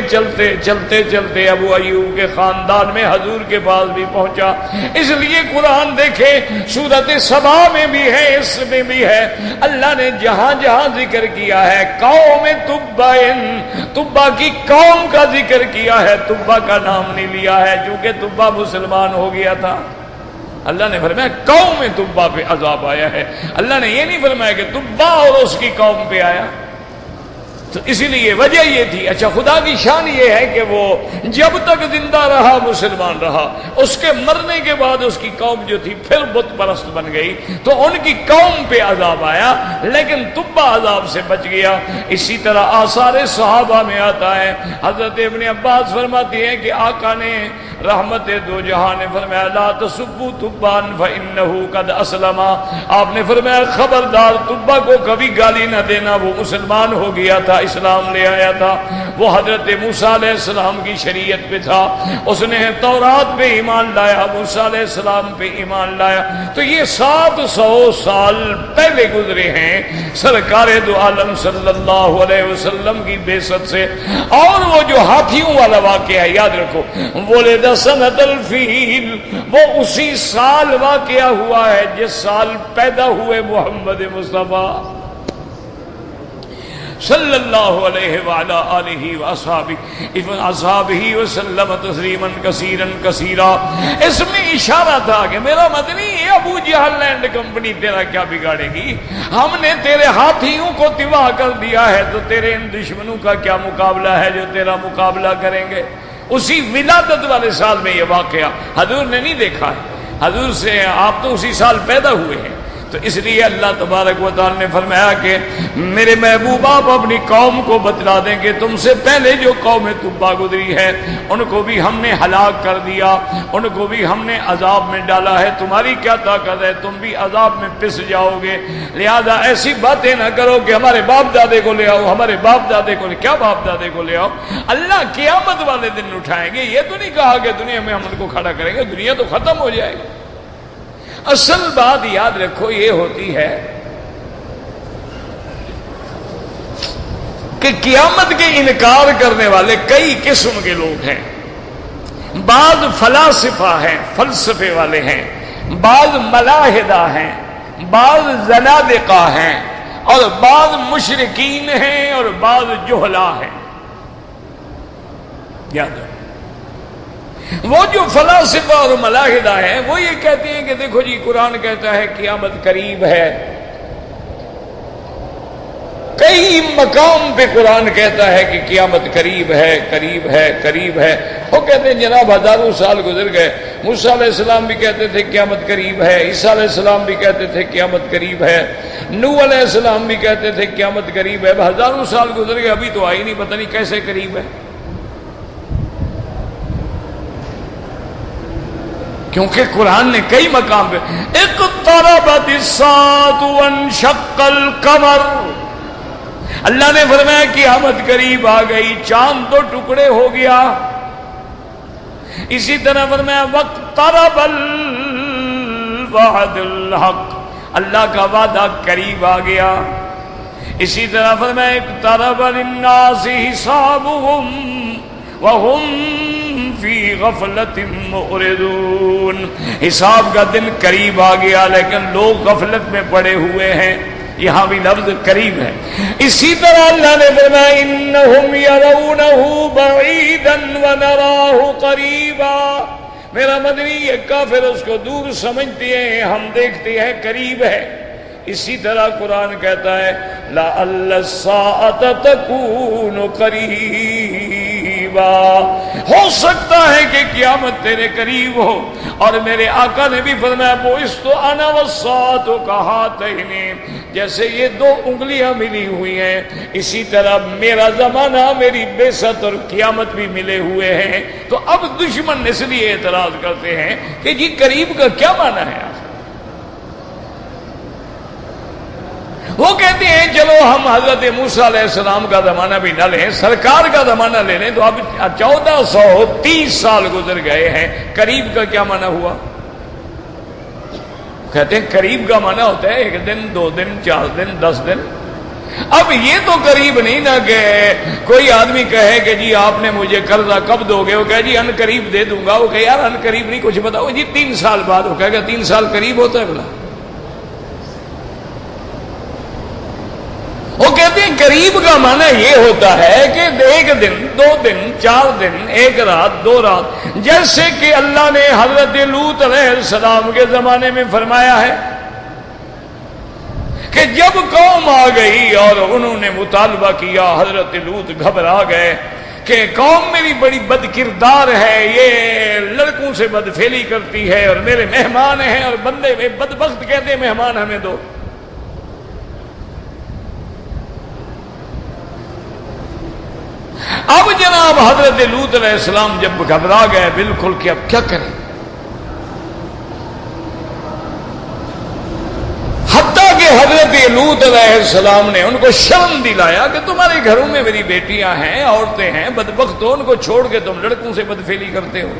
چلتے ابو ایوب کے خاندان میں حضور کے پاس بھی پہنچا. اس لیے قرآن دیکھے سورۃ سبا میں بھی ہے، اس میں بھی ہے، اللہ نے جہاں جہاں ذکر کیا ہے قوم طبہ کی قوم کا ذکر کیا ہے، طبہ کا نام نہیں لیا ہے چونکہ طبہ مسلمان ہو گیا تھا. اللہ نے فرمایا قوم طبہ پہ عذاب آیا ہے، اللہ نے یہ نہیں فرمایا کہ طبہ اور اس کی قوم پہ آیا. تو اسی لیے وجہ یہ تھی. اچھا، خدا کی شان یہ ہے کہ وہ جب تک زندہ رہا مسلمان رہا، اس کے مرنے کے بعد اس کی قوم جو تھی پھر بت پرست بن گئی، تو ان کی قوم پہ عذاب آیا لیکن طبہ عذاب سے بچ گیا. اسی طرح آثار صحابہ میں آتا ہے، حضرت ابن عباس فرماتے ہیں کہ آقا نے رحمت دو جہاں نے فرمایا لا تسبوا طبان فإنه قد اسلم. آپ نے فرمایا خبردار طبہ کو کبھی گالی نہ دینا، وہ مسلمان ہو گیا تھا، اسلام لے آیا تھا. وہ حضرت موسیٰ علیہ السلام کی شریعت پہ تھا، اس نے تورات پہ ایمان لایا، موسیٰ علیہ السلام پہ ایمان لایا. تو یہ 700 سال پہلے گزرے ہیں سرکار دو عالم صلی اللہ علیہ وسلم کی بعثت سے. اور وہ جو ہاتھیوں والا واقعہ ہے یاد رکھو، ولد سنۃ الفیل، وہ اسی سال واقعہ ہوا ہے جس سال پیدا ہوئے محمد مصطفیٰ صلی اللہ علیہ وعلا آلہ وصحبہ وسلم تسلیما کثیرا کثیرا. اس میں اشارہ تھا کہ میرا مدنی یہ ابو جہل لینڈ کمپنی تیرا کیا بگاڑے گی؟ ہم نے تیرے ہاتھیوں کو تباہ کر دیا ہے تو تیرے ان دشمنوں کا کیا مقابلہ ہے جو تیرا مقابلہ کریں گے. اسی ولادت والے سال میں یہ واقعہ حضور نے نہیں دیکھا ہے، حضور سے آپ تو اسی سال پیدا ہوئے ہیں. تو اس لیے اللہ تبارک و تعالی نے فرمایا کہ میرے محبوب آپ اپنی قوم کو بتلا دیں کہ تم سے پہلے جو قوم طبہ گزری ہے ان کو بھی ہم نے ہلاک کر دیا، ان کو بھی ہم نے عذاب میں ڈالا ہے. تمہاری کیا طاقت ہے، تم بھی عذاب میں پس جاؤ گے. لہذا ایسی باتیں نہ کرو کہ ہمارے باپ دادے کو لے آؤ، ہمارے باپ دادے کو کیا باپ دادے کو لے آؤ. اللہ قیامت والے دن اٹھائیں گے. یہ تو نہیں کہا کہ دنیا میں ہم ان کو کھڑا کریں گے، دنیا تو ختم ہو جائے گی. اصل بات یاد رکھو یہ ہوتی ہے کہ قیامت کے انکار کرنے والے کئی قسم کے لوگ ہیں. بعض فلاسفہ ہیں، فلسفے والے ہیں، بعض ملاحدہ ہیں، بعض زنادقہ ہیں، اور بعض مشرکین ہیں، اور بعض جہلا ہیں. یاد رکھو، وہ جو فلاسفہ اور ملاحدہ ہیں وہ یہ کہتے ہیں کہ دیکھو جی قرآن کہتا ہے قیامت قریب ہے. کئی مقام پہ قرآن کہتا ہے کہ قیامت قریب ہے، قریب ہے، قریب ہے. وہ کہتے ہیں جناب ہزاروں سال گزر گئے، موسیٰ علیہ السلام بھی کہتے تھے قیامت قریب ہے، عیسیٰ علیہ السلام بھی کہتے تھے قیامت قریب ہے، نوح علیہ السلام بھی کہتے تھے قیامت قریب ہے. ہزاروں سال گزر گئے ابھی تو آئی نہیں، پتہ نہیں کیسے قریب ہے. کیونکہ قرآن نے کئی مقام پہ اقتربت الساعۃ وانشق القمر، اللہ نے فرمایا قیامت قریب آ گئی، چاند دو ٹکڑے ہو گیا. اسی طرح فرمایا واقترب الوعد الحق، اللہ کا وعدہ قریب آ گیا. اسی طرح فرمایا اقترب للناس حسابهم وهم فی غفلت معرضون، حساب کا دن قریب آ گیا لیکن لوگ غفلت میں پڑے ہوئے ہیں. یہاں بھی لفظ قریب ہے. اسی طرح اللہ نے فرمایا انہم یرونہ بعیدا ونراہ قریبا، میرا مدنی یہ کافر اس کو دور سمجھتے ہیں، ہم دیکھتے ہیں قریب ہے. اسی طرح قرآن کہتا ہے لعل الساعۃ تکون قریبا، ہو سکتا ہے کہ قیامت تیرے قریب ہو. اور میرے آقا نے بھی فرمایا بعثت انا والساعۃ کہاتین، جیسے یہ دو انگلیاں ملی ہوئی ہیں اسی طرح میرا زمانہ، میری بعثت اور قیامت بھی ملے ہوئے ہیں. تو اب دشمن اس لیے اعتراض کرتے ہیں کہ جی قریب کا کیا معنی ہے؟ وہ کہتے ہیں چلو ہم حضرت موسیٰ علیہ السلام کا زمانہ بھی نہ لیں، سرکار کا زمانہ لے لیں، تو اب 1430 سال گزر گئے ہیں، قریب کا کیا معنی ہوا؟ کہتے ہیں قریب کا معنی ہوتا ہے 1 دن 2 دن 4 دن 10 دن. اب یہ تو قریب نہیں نا کہ کوئی آدمی کہے کہ جی آپ نے مجھے قرضہ کب دو گے، وہ کہے جی ان قریب دے دوں گا. وہ کہے یار ان قریب نہیں، کچھ بتاؤ جی 3 سال بعد. وہ کہے گا 3 سال قریب ہوتا ہے بلا؟ وہ کہتے ہیں قریب کا معنی یہ ہوتا ہے کہ 1 دن 2 دن 4 دن 1 رات 2 رات، جیسے کہ اللہ نے حضرت لوط علیہ السلام کے زمانے میں فرمایا ہے کہ جب قوم آ گئی اور انہوں نے مطالبہ کیا، حضرت لوط گھبرا گئے کہ قوم میری بڑی بد کردار ہے، یہ لڑکوں سے بدفعلی کرتی ہے اور میرے مہمان ہیں، اور بندے میں بدبخت کہتے ہیں مہمان ہمیں دو. اب جناب حضرت لوط علیہ السلام جب گھبرا گئے بالکل کہ اب کیا کریں، حتیٰ کہ حضرت لوط علیہ السلام نے ان کو شرم دلایا کہ تمہارے گھروں میں میری بیٹیاں ہیں، عورتیں ہیں، بدبخت ہو، ان کو چھوڑ کے تم لڑکوں سے بدفعلی کرتے ہو.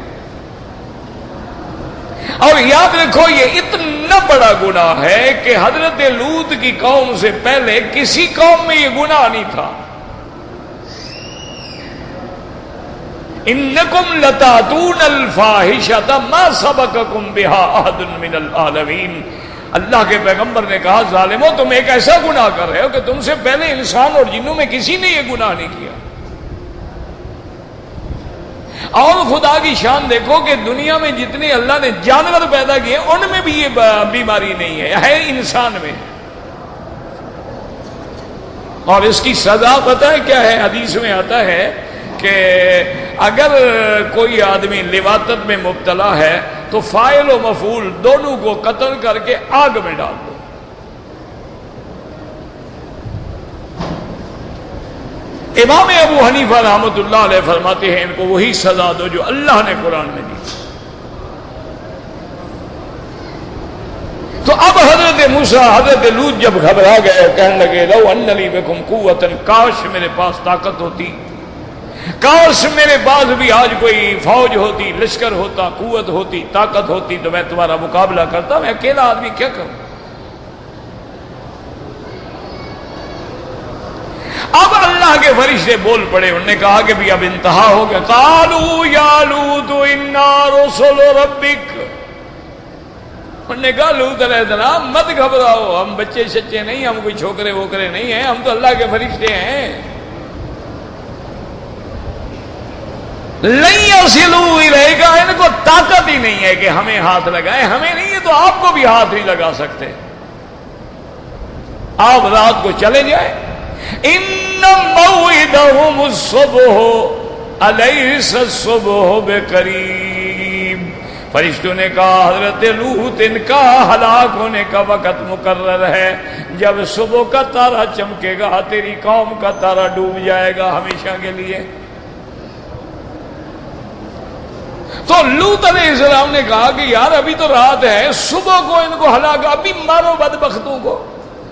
اور یاد رکھو یہ اتنا بڑا گناہ ہے کہ حضرت لوط کی قوم سے پہلے کسی قوم میں یہ گناہ نہیں تھا. انکم لتاتون الفاحشۃ ما سبقکم بها احد من العالمین، اللہ کے پیغمبر نے کہا ظالمو تم ایک ایسا گناہ کر رہے ہو کہ تم سے پہلے انسان اور جنوں میں کسی نے یہ گناہ نہیں کیا. اور خدا کی شان دیکھو کہ دنیا میں جتنے اللہ نے جانور پیدا کیے ان میں بھی یہ بیماری نہیں ہے انسان میں. اور اس کی سزا پتہ ہے کیا ہے؟ حدیث میں آتا ہے کہ اگر کوئی آدمی لواطت میں مبتلا ہے تو فاعل و مفعول دونوں کو قتل کر کے آگ میں ڈال دو. امام ابو حنیفہ رحمۃ اللہ علیہ فرماتے ہیں ان کو وہی سزا دو جو اللہ نے قرآن میں دی. تو اب حضرت موسیٰ حضرت لوط جب گھبرا گئے کہنے لگے لو ان لی بکم قوۃ، کاش میرے پاس طاقت ہوتی، کاش میرے پاس بھی آج کوئی فوج ہوتی، لشکر ہوتا، قوت ہوتی، طاقت ہوتی تو میں تمہارا مقابلہ کرتا، میں اکیلا آدمی کیا کروں؟ اب اللہ کے فرشتے بول پڑے، انہوں نے کہا کہ بھی اب انتہا ہو گیا. قالوا یا لوط انا رسل ربک. انہوں نے کہا لوط علیہ السلام مت گھبراؤ، ہم بچے شچے نہیں، ہم کوئی چھوکرے ووکرے نہیں ہیں، ہم تو اللہ کے فرشتے ہیں. لن یصلوا الیک، ان کو طاقت ہی نہیں ہے کہ ہمیں ہاتھ لگائیں، ہمیں نہیں ہے تو آپ کو بھی ہاتھ نہیں لگا سکتے. آپ رات کو چلے جائیں. ان موعدهم الصبح الیس الصبح بقریب. فرشتوں نے کہا حضرت لوط ان کا ہلاک ہونے کا وقت مقرر ہے، جب صبح کا تارا چمکے گا تیری قوم کا تارا ڈوب جائے گا ہمیشہ کے لیے. تو لوط علیہ السلام نے کہا کہ یار ابھی تو رات ہے، صبح کو ان کو ہلاک، ابھی مارو بدبختوں کو.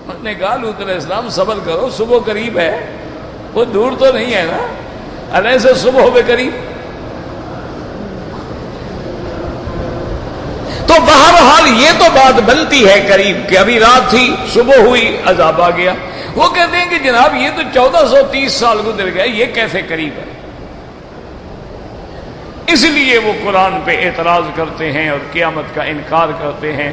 انہوں نے کہا لوط علیہ السلام صبر کرو، صبح قریب ہے، وہ دور تو نہیں ہے نا. الیس صبح بے قریب. تو بہرحال یہ تو بات بنتی ہے قریب کہ ابھی رات تھی، صبح ہوئی، عذاب آ گیا. وہ کہتے ہیں کہ جناب یہ تو 1430 سال گزر گئے، یہ کیسے قریب ہے؟ اس لیے وہ قرآن پہ اعتراض کرتے ہیں اور قیامت کا انکار کرتے ہیں.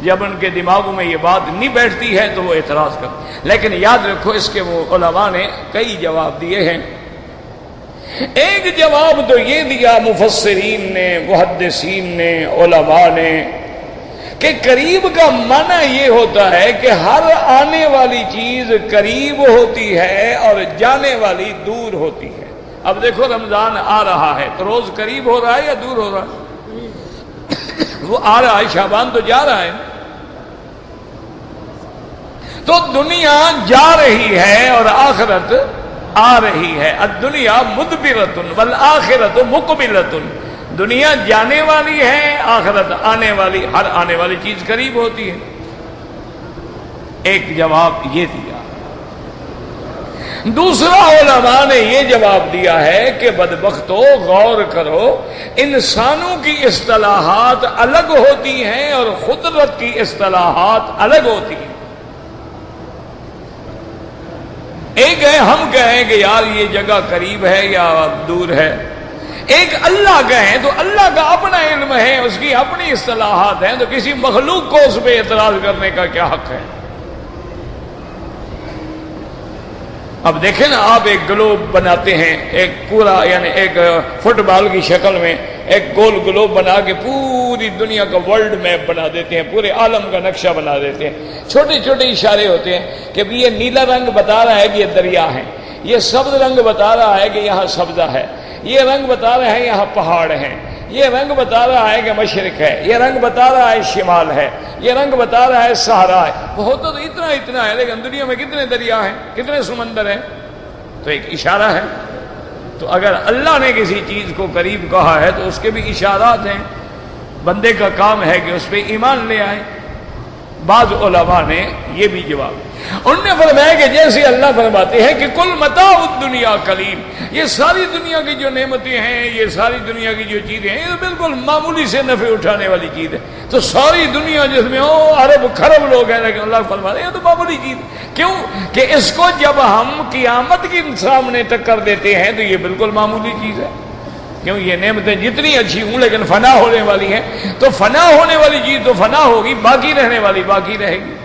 جب ان کے دماغوں میں یہ بات نہیں بیٹھتی ہے تو وہ اعتراض کرتے ہیں. لیکن یاد رکھو اس کے وہ علماء نے کئی جواب دیے ہیں. ایک جواب تو یہ دیا مفسرین نے، محدثین نے، علماء نے، کہ قریب کا معنی یہ ہوتا ہے کہ ہر آنے والی چیز قریب ہوتی ہے اور جانے والی دور ہوتی ہے. اب دیکھو رمضان آ رہا ہے تو روز قریب ہو رہا ہے یا دور ہو رہا ہے؟ وہ آ رہا ہے، شعبان تو جا رہا ہے. تو دنیا جا رہی ہے اور آخرت آ رہی ہے. الدنیا مدبرۃ والآخرۃ مقبلۃ. دنیا جانے والی ہے، آخرت آنے والی. ہر آنے والی چیز قریب ہوتی ہے. ایک جواب یہ دیا. دوسرا علماء نے یہ جواب دیا ہے کہ بدبختو غور کرو، انسانوں کی اصطلاحات الگ ہوتی ہیں اور قدرت کی اصطلاحات الگ ہوتی ہیں. ایک ہے ہم کہیں کہ یار یہ جگہ قریب ہے یا دور ہے. ایک اللہ کہیں تو اللہ کا اپنا علم ہے، اس کی اپنی اصطلاحات ہیں، تو کسی مخلوق کو اس پہ اعتراض کرنے کا کیا حق ہے؟ اب دیکھیں نا، آپ ایک گلوب بناتے ہیں، ایک پورا یعنی ایک فٹ بال کی شکل میں ایک گول گلوب بنا کے پوری دنیا کا ورلڈ میپ بنا دیتے ہیں، پورے عالم کا نقشہ بنا دیتے ہیں. چھوٹے چھوٹے اشارے ہوتے ہیں کہ یہ نیلا رنگ بتا رہا ہے کہ یہ دریا ہے، یہ سبز رنگ بتا رہا ہے کہ یہاں سبزہ ہے، یہ رنگ بتا رہا ہے یہاں پہاڑ ہیں، یہ رنگ بتا رہا ہے کہ مشرق ہے، یہ رنگ بتا رہا ہے شمال ہے، یہ رنگ بتا رہا ہے صحرا ہے. وہ ہوتا تو اتنا ہے، لیکن دنیا میں کتنے دریا ہیں، کتنے سمندر ہیں؟ تو ایک اشارہ ہے. تو اگر اللہ نے کسی چیز کو قریب کہا ہے تو اس کے بھی اشارات ہیں. بندے کا کام ہے کہ اس پہ ایمان لے آئے. بعض علماء نے یہ بھی جواب، انہوں نے فرمایا کہ جیسے اللہ فرماتے ہیں کہ کل متاع الدنیا قلیل، یہ ساری دنیا کی جو نعمتیں ہیں، یہ ساری دنیا کی جو چیزیں ہیں، یہ بالکل معمولی سے نفع اٹھانے والی چیز ہے. تو ساری دنیا جس میں ارب خرب لوگ ہیں، لیکن اللہ فرماتے ہیں یہ تو معمولی چیز. کیوں کہ اس کو جب ہم قیامت کے سامنے ٹکر دیتے ہیں تو یہ بالکل معمولی چیز ہے. کیوں؟ یہ نعمتیں جتنی اچھی ہوں لیکن فنا ہونے والی ہیں، تو فنا ہونے والی چیز تو فنا ہوگی، باقی رہنے والی باقی رہے گی.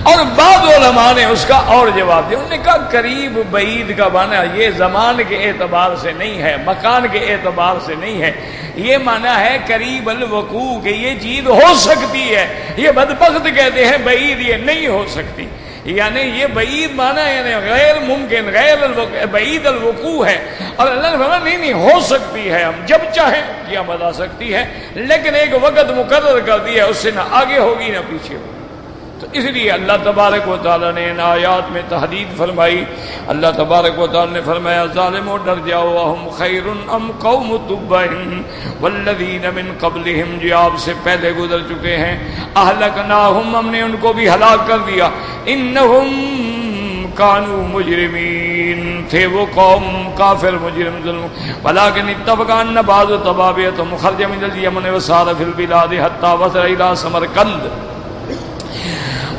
اور بعض علماء نے اس کا اور جواب دیا. انہوں نے کہا قریب بعید کا معنی یہ زمان کے اعتبار سے نہیں ہے، مکان کے اعتبار سے نہیں ہے. یہ معنی ہے قریب الوقوع کہ یہ چیز ہو سکتی ہے. یہ بدبخت کہتے ہیں بعید یہ نہیں ہو سکتی، یعنی یہ بعید معنی یعنی غیر ممکن، بعید الوقوع ہے. اور اللہ نے فرمایا نہیں ہو سکتی ہے، ہم جب چاہیں قیامت آ سکتی ہے، لیکن ایک وقت مقرر کر دیا، اس سے نہ آگے ہوگی نہ پیچھے ہوگی. تو اس لیے اللہ تبارک و تعالیٰ نے ان آیات میں تحدید فرمائی. اللہ تبارک و تعالیٰ نے فرمایا ظالموں ڈر جاؤ، اہم خیر ام قوم تبع والذین من قبلہم، جو آپ سے پہلے گزر چکے ہیں، اہلکناہم، ہم نے ان کو بھی ہلاک کر دیا، انہم کانوا مجرمین، تھے وہ قوم کافر مجرم ظلم، ولکن اتفق ان بعض طبابیتهم خرج من الیمن وسار فی البلاد حتی وصل الى سمرقند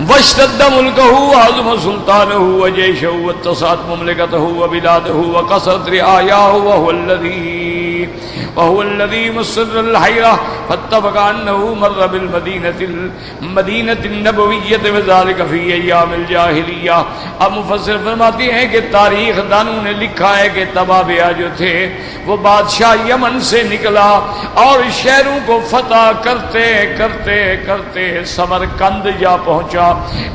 واشتد ملکہ وعظم سلطانہ وجیشہ واتسعت مملکتہ وبلادہ وقصرت رعایاہ وهو الذي مسر الحيرة فاتفق أنه مر بالمدينة النبوية وذلك في أيام الجاہلیہ۔ اب مفسر فرماتے ہیں کہ تاریخ دانوں نے لکھا ہے کہ طبابیہ جو تھے وہ بادشاہ یمن سے نکلا اور شہروں کو فتح کرتے کرتے کرتے سمرقند جا پہنچا۔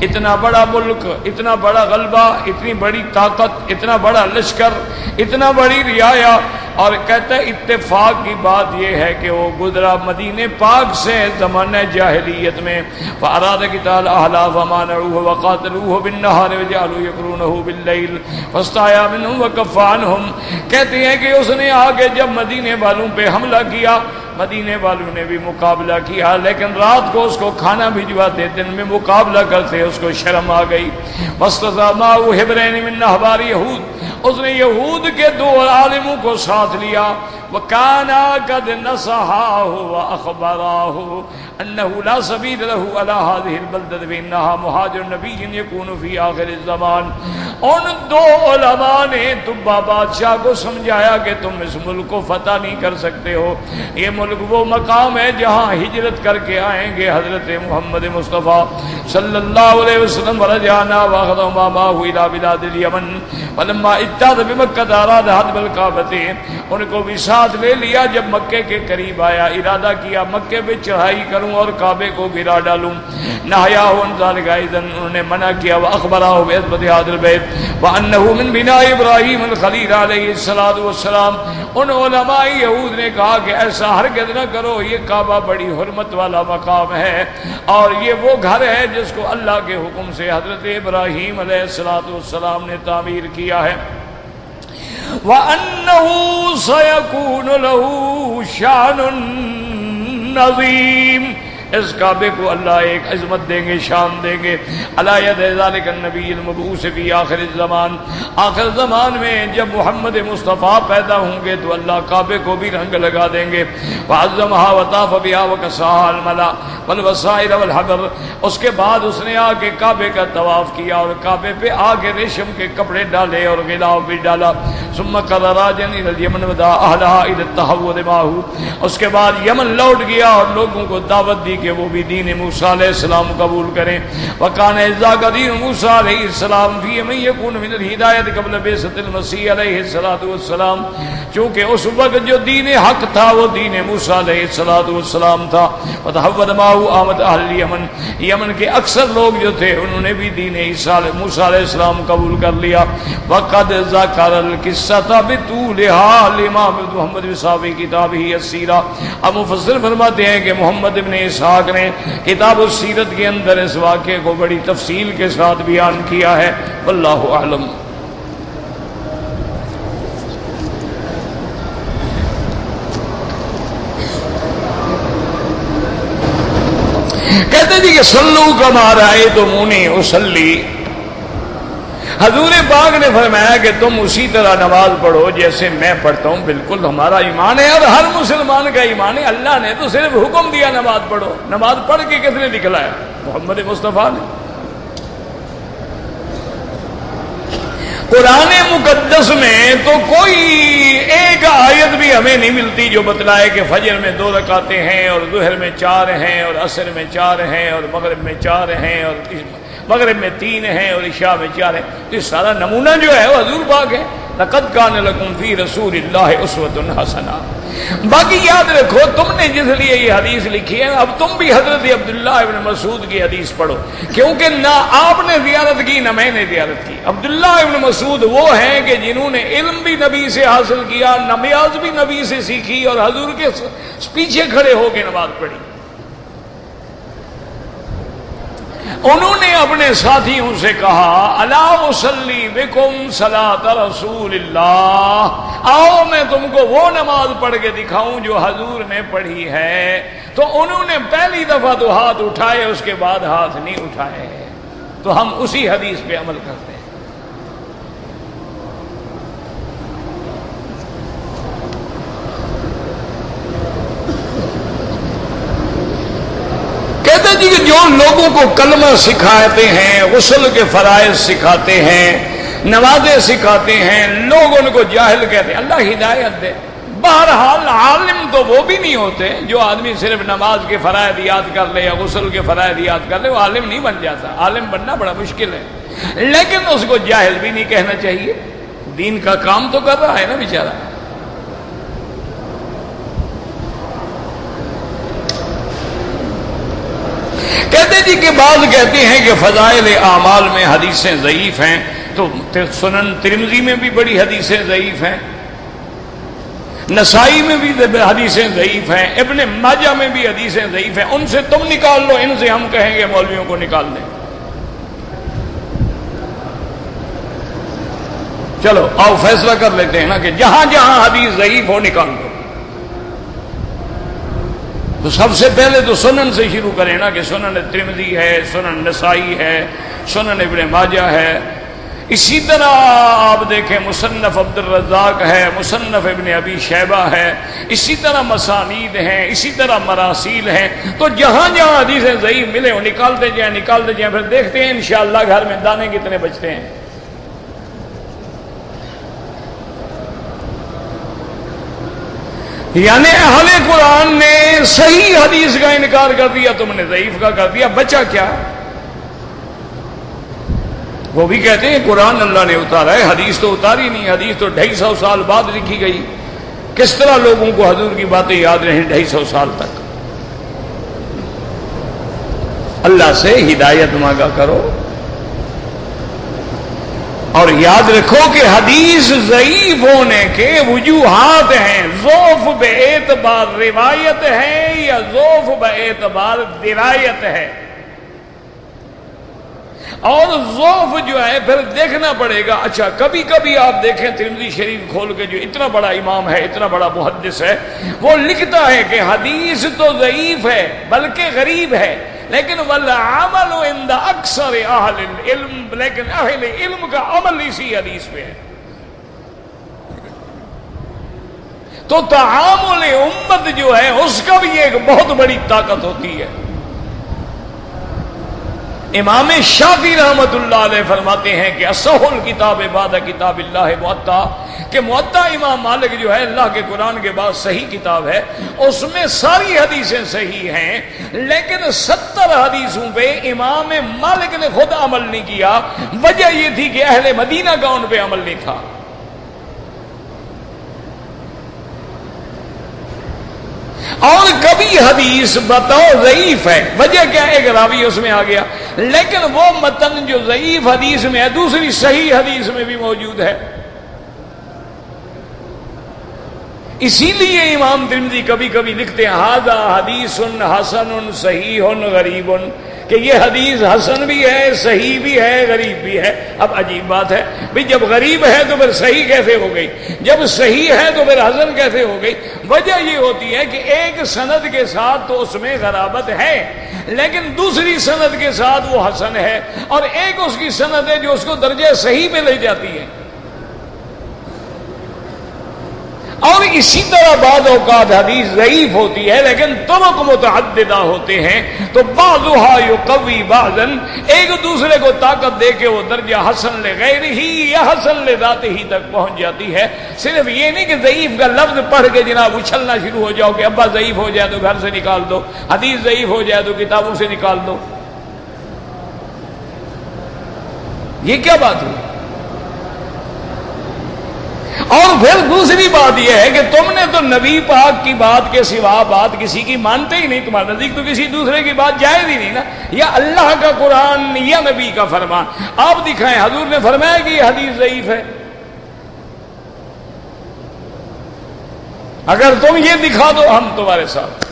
اتنا بڑا ملک، اتنا بڑا غلبہ، اتنی بڑی طاقت، اتنا بڑا لشکر، اتنا بڑی رعایا، اور کہتا ہے اتفاق کی بات یہ ہے کہ وہ گزرا مدینہ پاک سے زمانہ جاہلیت میں۔ فاراد قتال اہلہ فمانعوہ وقاتلوہ بالنہار وجعلوا یقرونہ باللیل فاستحیا منہم وکف عنہم۔ کہتے ہیں کہ اس نے آگے جب مدینے والوں پہ حملہ کیا، مدینے والوں نے بھی مقابلہ کیا، لیکن رات کو اس کو کھانا بھجواتے، دن میں مقابلہ کرتے، اس کو شرم آ گئی۔ واستضاء معه حبرین من احبار یہود، اس نے یہود کے دو عالموں کو ساتھ لیا۔ وَكَانَا قَدْ نَصَحَاهُ وَأَخْبَرَاهُ أَنَّهُ لَا سَبِيلَ لَهُ عَلَى هَذِهِ الْبَلْدَةِ فَإِنَّهَا مُهَاجِرُ نَبِيٍّ يَكُونُ فِي آخِرِ الزَّمَانِ۔ ان دو علماء نے تبا بادشاہ کو سمجھایا کہ تم اس ملک کو فتح نہیں کر سکتے ہو، یہ ملک وہ مقام ہے جہاں ہجرت کر کے آئیں گے حضرت محمد مصطفیٰ صلی اللہ علیہ وسلم۔ ورجعنا واخذهما معه الى بلاد اليمن فلما اتاد بمکہ اراد حدب الکعبۃ، ان کو بھی ساتھ لے لیا جب مکے کے قریب آیا، ارادہ کیا مکے پہ چڑھائی کروں اور کعبے کو گرا ڈالوں۔ نہیا عن ذلک اذا، انہوں نے منع کیا۔ واخبرہ بعظمۃ هذا البیت وانه من بناء ابراہیم الخلیل علیہ الصلوۃ والسلام۔ ان علماء یہود نے کہا کہ ایسا ہرگز نہ کرو، یہ کعبہ بڑی حرمت والا مقام ہے اور یہ وہ گھر ہے جس کو اللہ کے حکم سے حضرت ابراہیم علیہ الصلوۃ والسلام نے تعمیر کیا ہے۔ وَأَنَّهُ سَيَكُونُ لَهُ شَأْنٌ عَظِيمٌ، اس کعبے کو اللہ ایک عظمت دیں گے، شان دیں گے۔ علی ید ذلک النبی المبعوث فی آخر الزمان، آخر زمان میں جب محمد مصطفیٰ پیدا ہوں گے تو اللہ کعبے کو بھی رنگ لگا دیں گے۔ وعظمها وطاف بها وكساها الملا والوسائل والحبر، اس کے بعد اس نے آ کے کعبے کا طواف کیا اور کعبے پہ آ کے ریشم کے کپڑے ڈالے اور غلاف بھی ڈالا۔ ثم قضى راجعا الى اليمن ودعا اهلها الى التحول معه، اس کے بعد یمن لوٹ گیا اور لوگوں کو دعوت دی کہ وہ بھی دین موسیٰ علیہ السلام قبول کریں۔ وَكَانَ إِذَا دِينُ مُوسَىٰ علیہ السلام فِي مَن يَكُونُ مِنَ الْهِدَایَةِ قبل بِعْثَةِ الْمَسِیحِ علیہ الصلوٰۃ والسلام، چونکہ اس وقت جو دین حق تھا وہ دین موسیٰ علیہ الصلوٰۃ والسلام تھا۔ وَتَحَوَّلَ مَعَهُ آمَدْ أَهْلُ الْيَمَنِ، یمن کے اکثر لوگ جو تھے انہوں نے بھی دین موسیٰ علیہ السلام قبول کر لیا۔ وَقَدْ ذَكَرَ الْقِصَّةَ بِطُولِهَا الإمام محمد صاحب کتابہ السیرہ۔ اب مفسر فرماتے ہیں کہ محمد ابن اسحاق نے کتاب السیرت کے اندر اس واقعے کو بڑی تفصیل کے ساتھ بیان کیا ہے۔ واللہ اعلم۔ کہتے جی کہ صلو کما رأیتمونی اصلی، حضور پاک نے فرمایا کہ تم اسی طرح نماز پڑھو جیسے میں پڑھتا ہوں۔ بالکل ہمارا ایمان ہے اور ہر مسلمان کا ایمان ہے۔ اللہ نے تو صرف حکم دیا نماز پڑھو، نماز پڑھ کے کس نے دکھلایا؟ محمد مصطفیٰ نے۔ قرآن مقدس میں تو کوئی ایک آیت بھی ہمیں نہیں ملتی جو بتلائے کہ فجر میں 2 رکعتیں ہیں اور ظہر میں 4 ہیں اور عصر میں 4 ہیں اور مغرب میں 4 ہیں اور مغرب میں 3 ہیں اور عشاء میں 4 ہیں۔ تو یہ سارا نمونہ جو ہے وہ حضور پاک ہے۔ لقد کان لکم فی رسول اللہ اسوۃ حسنہ۔ باقی یاد رکھو تم نے جس لیے یہ حدیث لکھی ہے، اب تم بھی حضرت عبداللہ ابن مسعود کی حدیث پڑھو، کیونکہ نہ آپ نے زیارت کی نہ میں نے زیارت کی۔ عبداللہ ابن مسعود وہ ہیں کہ جنہوں نے علم بھی نبی سے حاصل کیا، نماز بھی نبی سے سیکھی اور حضور کے پیچھے کھڑے ہو کے نماز پڑھی۔ انہوں نے اپنے ساتھیوں سے کہا الا اصلی بکم صلاۃ رسول اللہ، آؤ میں تم کو وہ نماز پڑھ کے دکھاؤں جو حضور نے پڑھی ہے۔ تو انہوں نے پہلی دفعہ تو ہاتھ اٹھائے، اس کے بعد ہاتھ نہیں اٹھائے۔ تو ہم اسی حدیث پہ عمل کرتے ہیں۔ جی کہ جو لوگوں کو کلمہ سکھاتے ہیں، غسل کے فرائض سکھاتے ہیں، نمازیں سکھاتے ہیں، لوگ ان کو جاہل کہتے ہیں، اللہ ہدایت دے۔ بہرحال عالم تو وہ بھی نہیں ہوتے، جو آدمی صرف نماز کے فرائض یاد کر لے یا غسل کے فرائض یاد کر لے وہ عالم نہیں بن جاتا۔ عالم بننا بڑا مشکل ہے، لیکن اس کو جاہل بھی نہیں کہنا چاہیے، دین کا کام تو کر رہا ہے نا بیچارہ۔ کہتے جی کہ بعض کہتے ہیں کہ فضائل اعمال میں حدیثیں ضعیف ہیں، تو سنن ترمذی میں بھی بڑی حدیثیں ضعیف ہیں، نسائی میں بھی حدیثیں ضعیف ہیں، ابن ماجہ میں بھی حدیثیں ضعیف ہیں، ان سے تم نکال لو، ان سے ہم کہیں گے مولویوں کو نکال دیں۔ چلو آؤ فیصلہ کر لیتے ہیں نا کہ جہاں جہاں حدیث ضعیف ہو نکال دو۔ تو سب سے پہلے تو سنن سے شروع کریں نا کہ سنن ترمذی ہے، سنن نسائی ہے، سنن ابن ماجہ ہے، اسی طرح آپ دیکھیں مصنف عبد الرزاق ہے، مصنف ابن ابی شیبہ ہے، اسی طرح مسانید ہیں، اسی طرح مراسیل ہیں۔ تو جہاں جہاں حدیثیں ضعیف ملے وہ نکالتے جائیں، پھر دیکھتے ہیں انشاءاللہ گھر میں دانے کتنے بچتے ہیں۔ یعنی اہل قرآن نے صحیح حدیث کا انکار کر دیا، تم نے ضعیف کا کر دیا، بچا کیا؟ وہ بھی کہتے ہیں قرآن اللہ نے اتارا ہے، حدیث تو اتاری نہیں، حدیث تو 250 سال بعد لکھی گئی۔ کس طرح لوگوں کو حضور کی باتیں یاد رہیں 250 سال تک؟ اللہ سے ہدایت مانگا کرو، اور یاد رکھو کہ حدیث ضعیف ہونے کے وجوہات ہیں، ضعف بے اعتبار روایت ہے یا ضعف بے اعتبار درایت ہے، اور ضعف جو ہے پھر دیکھنا پڑے گا۔ اچھا کبھی کبھی آپ دیکھیں ترمذی شریف کھول کے، جو اتنا بڑا امام ہے، اتنا بڑا محدث ہے، وہ لکھتا ہے کہ حدیث تو ضعیف ہے بلکہ غریب ہے، لیکن والعمل عند اکثر اہل العلم، لیکن اہل علم کا عمل اسی حدیث پہ ہے۔ تو تعامل امت جو ہے اس کا بھی ایک بہت بڑی طاقت ہوتی ہے۔ امام شافعی رحمت اللہ علیہ فرماتے ہیں کہ اصح الکتاب بعد کتاب اللہ موطا، کہ موطا امام مالک جو ہے اللہ کے قرآن کے بعد صحیح کتاب ہے، اس میں ساری حدیثیں صحیح ہیں، لیکن 70 حدیثوں پہ امام مالک نے خود عمل نہیں کیا۔ وجہ یہ تھی کہ اہل مدینہ کا ان پہ عمل نہیں تھا۔ اور کبھی حدیث بتاؤ ضعیف ہے، وجہ کیا ہے؟ ایک راوی اس میں آ گیا، لیکن وہ متن جو ضعیف حدیث میں ہے دوسری صحیح حدیث میں بھی موجود ہے۔ اسی لیے امام ترمذی کبھی کبھی لکھتے ہیں ھذا حدیث حسن صحیح غریب، کہ یہ حدیث حسن بھی ہے، صحیح بھی ہے، غریب بھی ہے۔ اب عجیب بات ہے بھئی، جب غریب ہے تو پھر صحیح کیسے ہو گئی؟ جب صحیح ہے تو پھر حسن کیسے ہو گئی؟ وجہ یہ ہوتی ہے کہ ایک سند کے ساتھ تو اس میں غرابت ہے، لیکن دوسری سند کے ساتھ وہ حسن ہے، اور ایک اس کی سند ہے جو اس کو درجہ صحیح میں لے جاتی ہے۔ اور اسی طرح بعض اوقات حدیث ضعیف ہوتی ہے لیکن طرق متعددہ ہوتے ہیں، تو بعضها یقوی بعضا، ایک دوسرے کو طاقت دے کے وہ درجہ حسن لغیرہ یا حسن لذاتہ تک پہنچ جاتی ہے۔ صرف یہ نہیں کہ ضعیف کا لفظ پڑھ کے جناب اچھلنا شروع ہو جاؤ کہ ابا ضعیف ہو جائے تو گھر سے نکال دو، حدیث ضعیف ہو جائے تو کتابوں سے نکال دو۔ یہ کیا بات ہوئی؟ اور پھر دوسری بات یہ ہے کہ تم نے تو نبی پاک کی بات کے سوا بات کسی کی مانتے ہی نہیں، تمہارے نزدیک تو کسی دوسرے کی بات جائز ہی نہیں نا، یا اللہ کا قرآن یا نبی کا فرمان۔ آپ دکھائیں حضور نے فرمایا کہ یہ حدیث ضعیف ہے، اگر تم یہ دکھا دو ہم تمہارے ساتھ،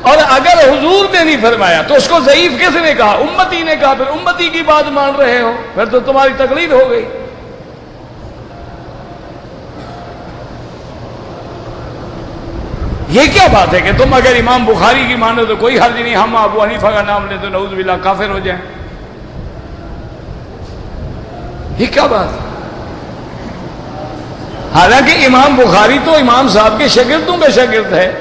اور اگر حضور نے نہیں فرمایا تو اس کو ضعیف کس نے کہا؟ امتی نے کہا، پھر امتی کی بات مان رہے ہو، پھر تو تمہاری تقلید ہو گئی۔ یہ کیا بات ہے کہ تم اگر امام بخاری کی مانو تو کوئی حرج نہیں، ہم ابو حنیفہ کا نام لیں تو نعوذ باللہ کافر ہو جائیں؟ یہ کیا بات ہے؟ حالانکہ امام بخاری تو امام صاحب کے شاگردوں کا شاگرد ہے،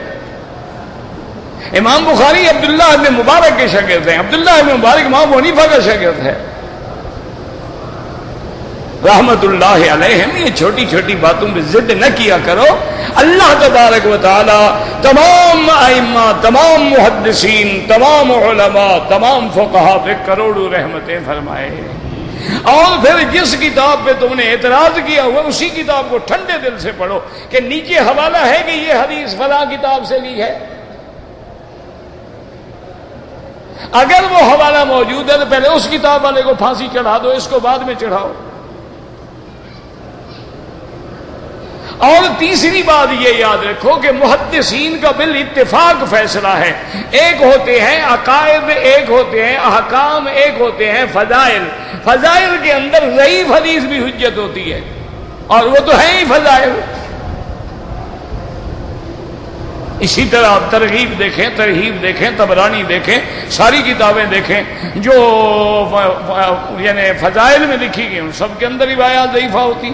امام بخاری عبداللہ ابن مبارک کے شاگرد ہیں. عبداللہ ابن مبارک امام حنیفہ کا شاگرد ہے رحمت اللہ علیہم. یہ چھوٹی چھوٹی باتوں پہ ضد نہ کیا کرو. اللہ تبارک و تعالی تمام ائمہ، تمام محدثین، تمام علماء، تمام فقہا پہ کروڑوں رحمتیں فرمائے. اور پھر جس کتاب پہ تم نے اعتراض کیا ہوا اسی کتاب کو ٹھنڈے دل سے پڑھو کہ نیچے حوالہ ہے کہ یہ حدیث فلاں کتاب سے لی ہے. اگر وہ حوالہ موجود ہے تو پہلے اس کتاب والے کو پھانسی چڑھا دو، اس کو بعد میں چڑھاؤ. اور تیسری بات یہ یاد رکھو کہ محدثین کا بالاتفاق فیصلہ ہے. ایک ہوتے ہیں عقائد، ایک ہوتے ہیں احکام، ایک ہوتے ہیں فضائل. فضائل کے اندر ضعیف حدیث بھی حجت ہوتی ہے اور وہ تو ہے ہی فضائل. اسی طرح آپ ترغیب دیکھیں، ترہیب دیکھیں، طبرانی دیکھیں، ساری کتابیں دیکھیں جو یعنی فضائل میں لکھی گئی ان سب کے اندر روایات ضعیفہ ہوتی.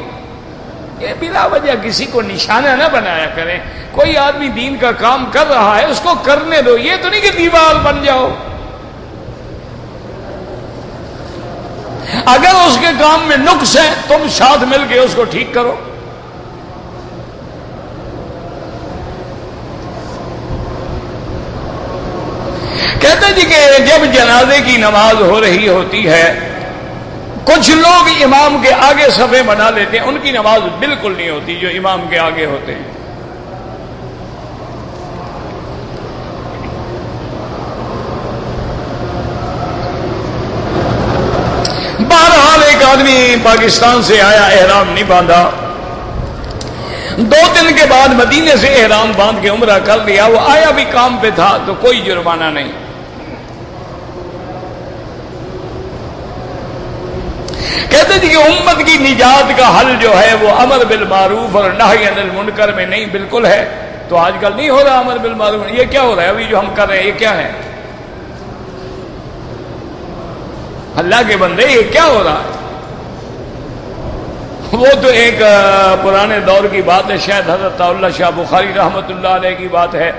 یہ بلا وجہ کسی کو نشانہ نہ بنایا کریں. کوئی آدمی دین کا کام کر رہا ہے اس کو کرنے دو، یہ تو نہیں کہ دیوار بن جاؤ. اگر اس کے کام میں نقص ہے تم ساتھ مل کے اس کو ٹھیک کرو. کہتے جی کہ جب جنازے کی نماز ہو رہی ہوتی ہے کچھ لوگ امام کے آگے صفیں بنا لیتے ہیں، ان کی نماز بالکل نہیں ہوتی جو امام کے آگے ہوتے ہیں. بہرحال ایک آدمی پاکستان سے آیا، احرام نہیں باندھا. 2 دن کے بعد مدینے سے احرام باندھ کے عمرہ کر لیا. وہ آیا بھی کام پہ تھا تو کوئی جرمانہ نہیں. کہتے تھے کہ امت کی نجات کا حل جو ہے وہ امر بالمعروف اور نہی عن المنکر میں نہیں بالکل ہے. تو آج کل نہیں ہو رہا امر بالمعروف. یہ کیا ہو رہا ہے ابھی جو ہم کر رہے ہیں؟ یہ کیا ہے اللہ کے بندے؟ یہ کیا ہو رہا ہے؟ وہ تو ایک پرانے دور کی بات ہے، شاید حضرت اللہ شاہ بخاری رحمت اللہ علیہ کی بات ہے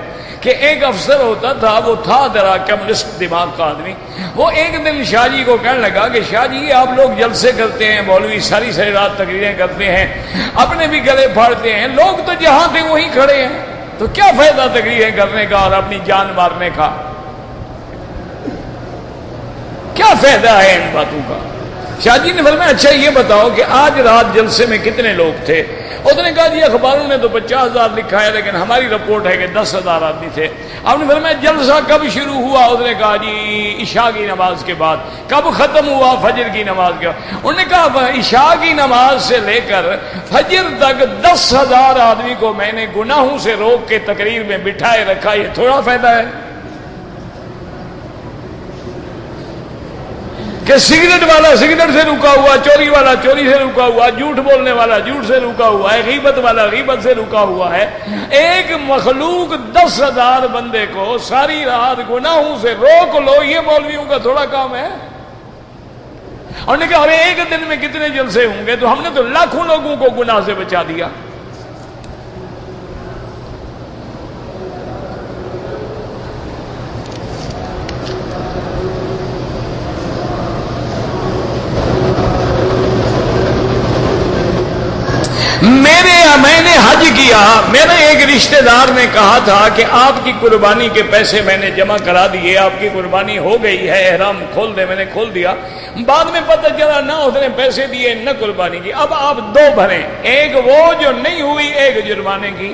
کہ ایک افسر ہوتا تھا، وہ تھا ذرا کمیونسٹ دماغ کا آدمی. وہ ایک دن شاہ جی کو کہنے لگا کہ شاہ جی آپ لوگ جلسے کرتے ہیں، مولوی ساری ساری رات تقریریں کرتے ہیں، اپنے بھی گلے پھاڑتے ہیں، لوگ تو جہاں تھے وہیں کھڑے ہیں، تو کیا فائدہ تقریریں کرنے کا اور اپنی جان مارنے کا؟ کیا فائدہ ہے ان باتوں کا؟ شاہ جی نے فرمایا اچھا یہ بتاؤ کہ آج رات جلسے میں کتنے لوگ تھے؟ اس نے کہا جی اخباروں میں تو 50,000 لکھا ہے لیکن ہماری رپورٹ ہے کہ 10,000 آدمی تھے. آپ نے فرمایا جلسہ کب شروع ہوا؟ اس نے کہا جی عشاء کی نماز کے بعد. کب ختم ہوا؟ فجر کی نماز کے بعد. انہوں نے کہا عشاء کی نماز سے لے کر فجر تک 10,000 آدمی کو میں نے گناہوں سے روک کے تقریر میں بٹھائے رکھا، یہ تھوڑا فائدہ ہے؟ کہ سگریٹ والا سگریٹ سے رکا ہوا، چوری والا چوری سے رکا ہوا، جھوٹ بولنے والا جھوٹ سے رکا ہوا ہے، غیبت والا غیبت سے رکا ہوا ہے. ایک مخلوق 10,000 بندے کو ساری رات گناہوں سے روک لو، یہ مولویوں کا تھوڑا کام ہے؟ اور نے کہا ارے ایک دن میں کتنے جلسے ہوں گے؟ تو ہم نے تو لاکھوں لوگوں کو گناہ سے بچا دیا. میں نے حج کیا، میرے ایک رشتہ دار نے کہا تھا کہ آپ کی قربانی کے پیسے میں نے جمع کرا دیے، آپ کی قربانی ہو گئی ہے، احرام کھول دے. میں نے کھول دیا. بعد میں پتہ چلا نہ اس نے پیسے دیے نہ قربانی کی. اب آپ 2 بھریں، ایک وہ جو نہیں ہوئی، ایک جرمانے کی.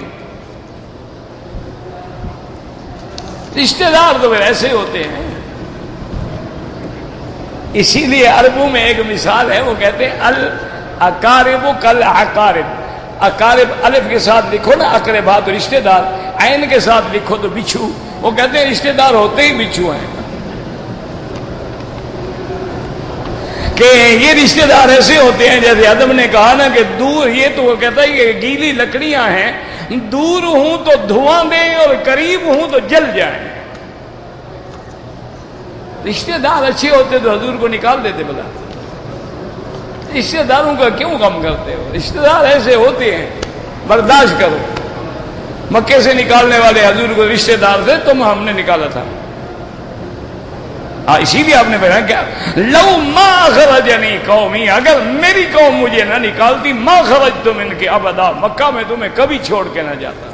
رشتہ دار تو پھر ایسے ہوتے ہیں. اسی لیے عربوں میں ایک مثال ہے، وہ کہتے ہیں الاقارب کالعقارب. اقارب الف کے ساتھ لکھو نا اقربا تو رشتہ دار، عین کے ساتھ لکھو تو بچھو. وہ کہتے ہیں رشتہ دار ہوتے ہی بچھو ہیں. کہ یہ رشتہ دار ایسے ہوتے ہیں جیسے آدم نے کہا نا کہ دور، یہ تو وہ کہتا ہے کہ گیلی لکڑیاں ہیں، دور ہوں تو دھواں دیں اور قریب ہوں تو جل جائیں. رشتہ دار اچھے ہوتے تو حضور کو نکال دیتے. بلا رشتہ داروں کا کیوں کم کرتے ہو؟ رشتہ دار ایسے ہوتے ہیں، برداشت کرو. مکے سے نکالنے والے حضور کو رشتہ دار تھے، تم ہم نے نکالا تھا. اسی لیے آپ نے بیان کیا لو ما خرجنی قومی، اگر میری قوم مجھے نہ نکالتی ما خرجت من کے ابدا، مکہ میں تمہیں کبھی چھوڑ کے نہ جاتا.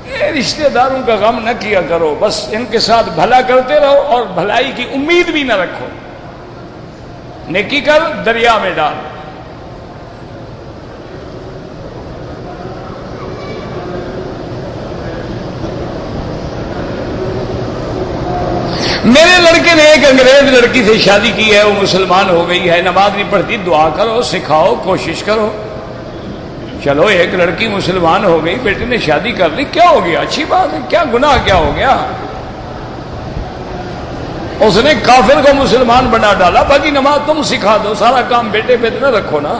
یہ رشتہ داروں کا غم نہ کیا کرو، بس ان کے ساتھ بھلا کرتے رہو اور بھلائی کی امید بھی نہ رکھو. نیکی کر دریا میں ڈال. میرے لڑکے نے ایک انگریز لڑکی سے شادی کی ہے، وہ مسلمان ہو گئی ہے، نماز نہیں پڑھتی، دعا کرو، سکھاؤ، کوشش کرو. چلو ایک لڑکی مسلمان ہو گئی، بیٹے نے شادی کر لی، کیا ہو گیا؟ اچھی بات ہے، کیا گناہ کیا ہو گیا؟ اس نے کافر کو مسلمان بنا ڈالا، باقی نماز تم سکھا دو، سارا کام بیٹے پہ نہ رکھو نا.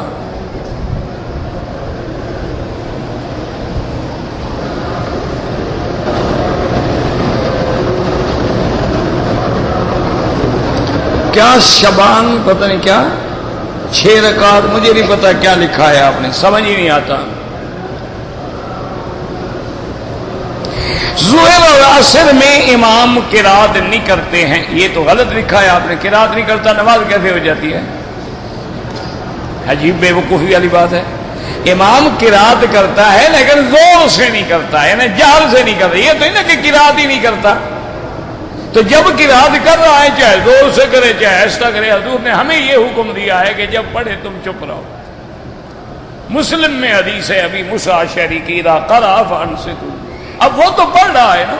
کیا شبان پتہ نہیں کیا 6 رکعت، مجھے نہیں پتا کیا لکھا ہے آپ نے، سمجھ ہی نہیں آتا. ظہر اور عصر میں امام قرات نہیں کرتے ہیں، یہ تو غلط لکھا ہے آپ نے. قرات نہیں کرتا نماز کیسے ہو جاتی ہے؟ عجیب بے وقوفی والی بات ہے. امام قرات کرتا ہے لیکن زور سے نہیں کرتا ہے، یعنی جہر سے نہیں کرتا. یہ تو نہیں نا کہ قرات ہی نہیں کرتا. تو جب قرات کر رہا ہے چاہے زور سے کرے چاہے ایسا کرے، حضور نے ہمیں یہ حکم دیا ہے کہ جب پڑھے تم چپ رہو. مسلم میں حدیث ہے ابھی موسیٰ اشعری کی اذا قرأ فانصتوا. اب وہ تو پڑھ رہا ہے نا.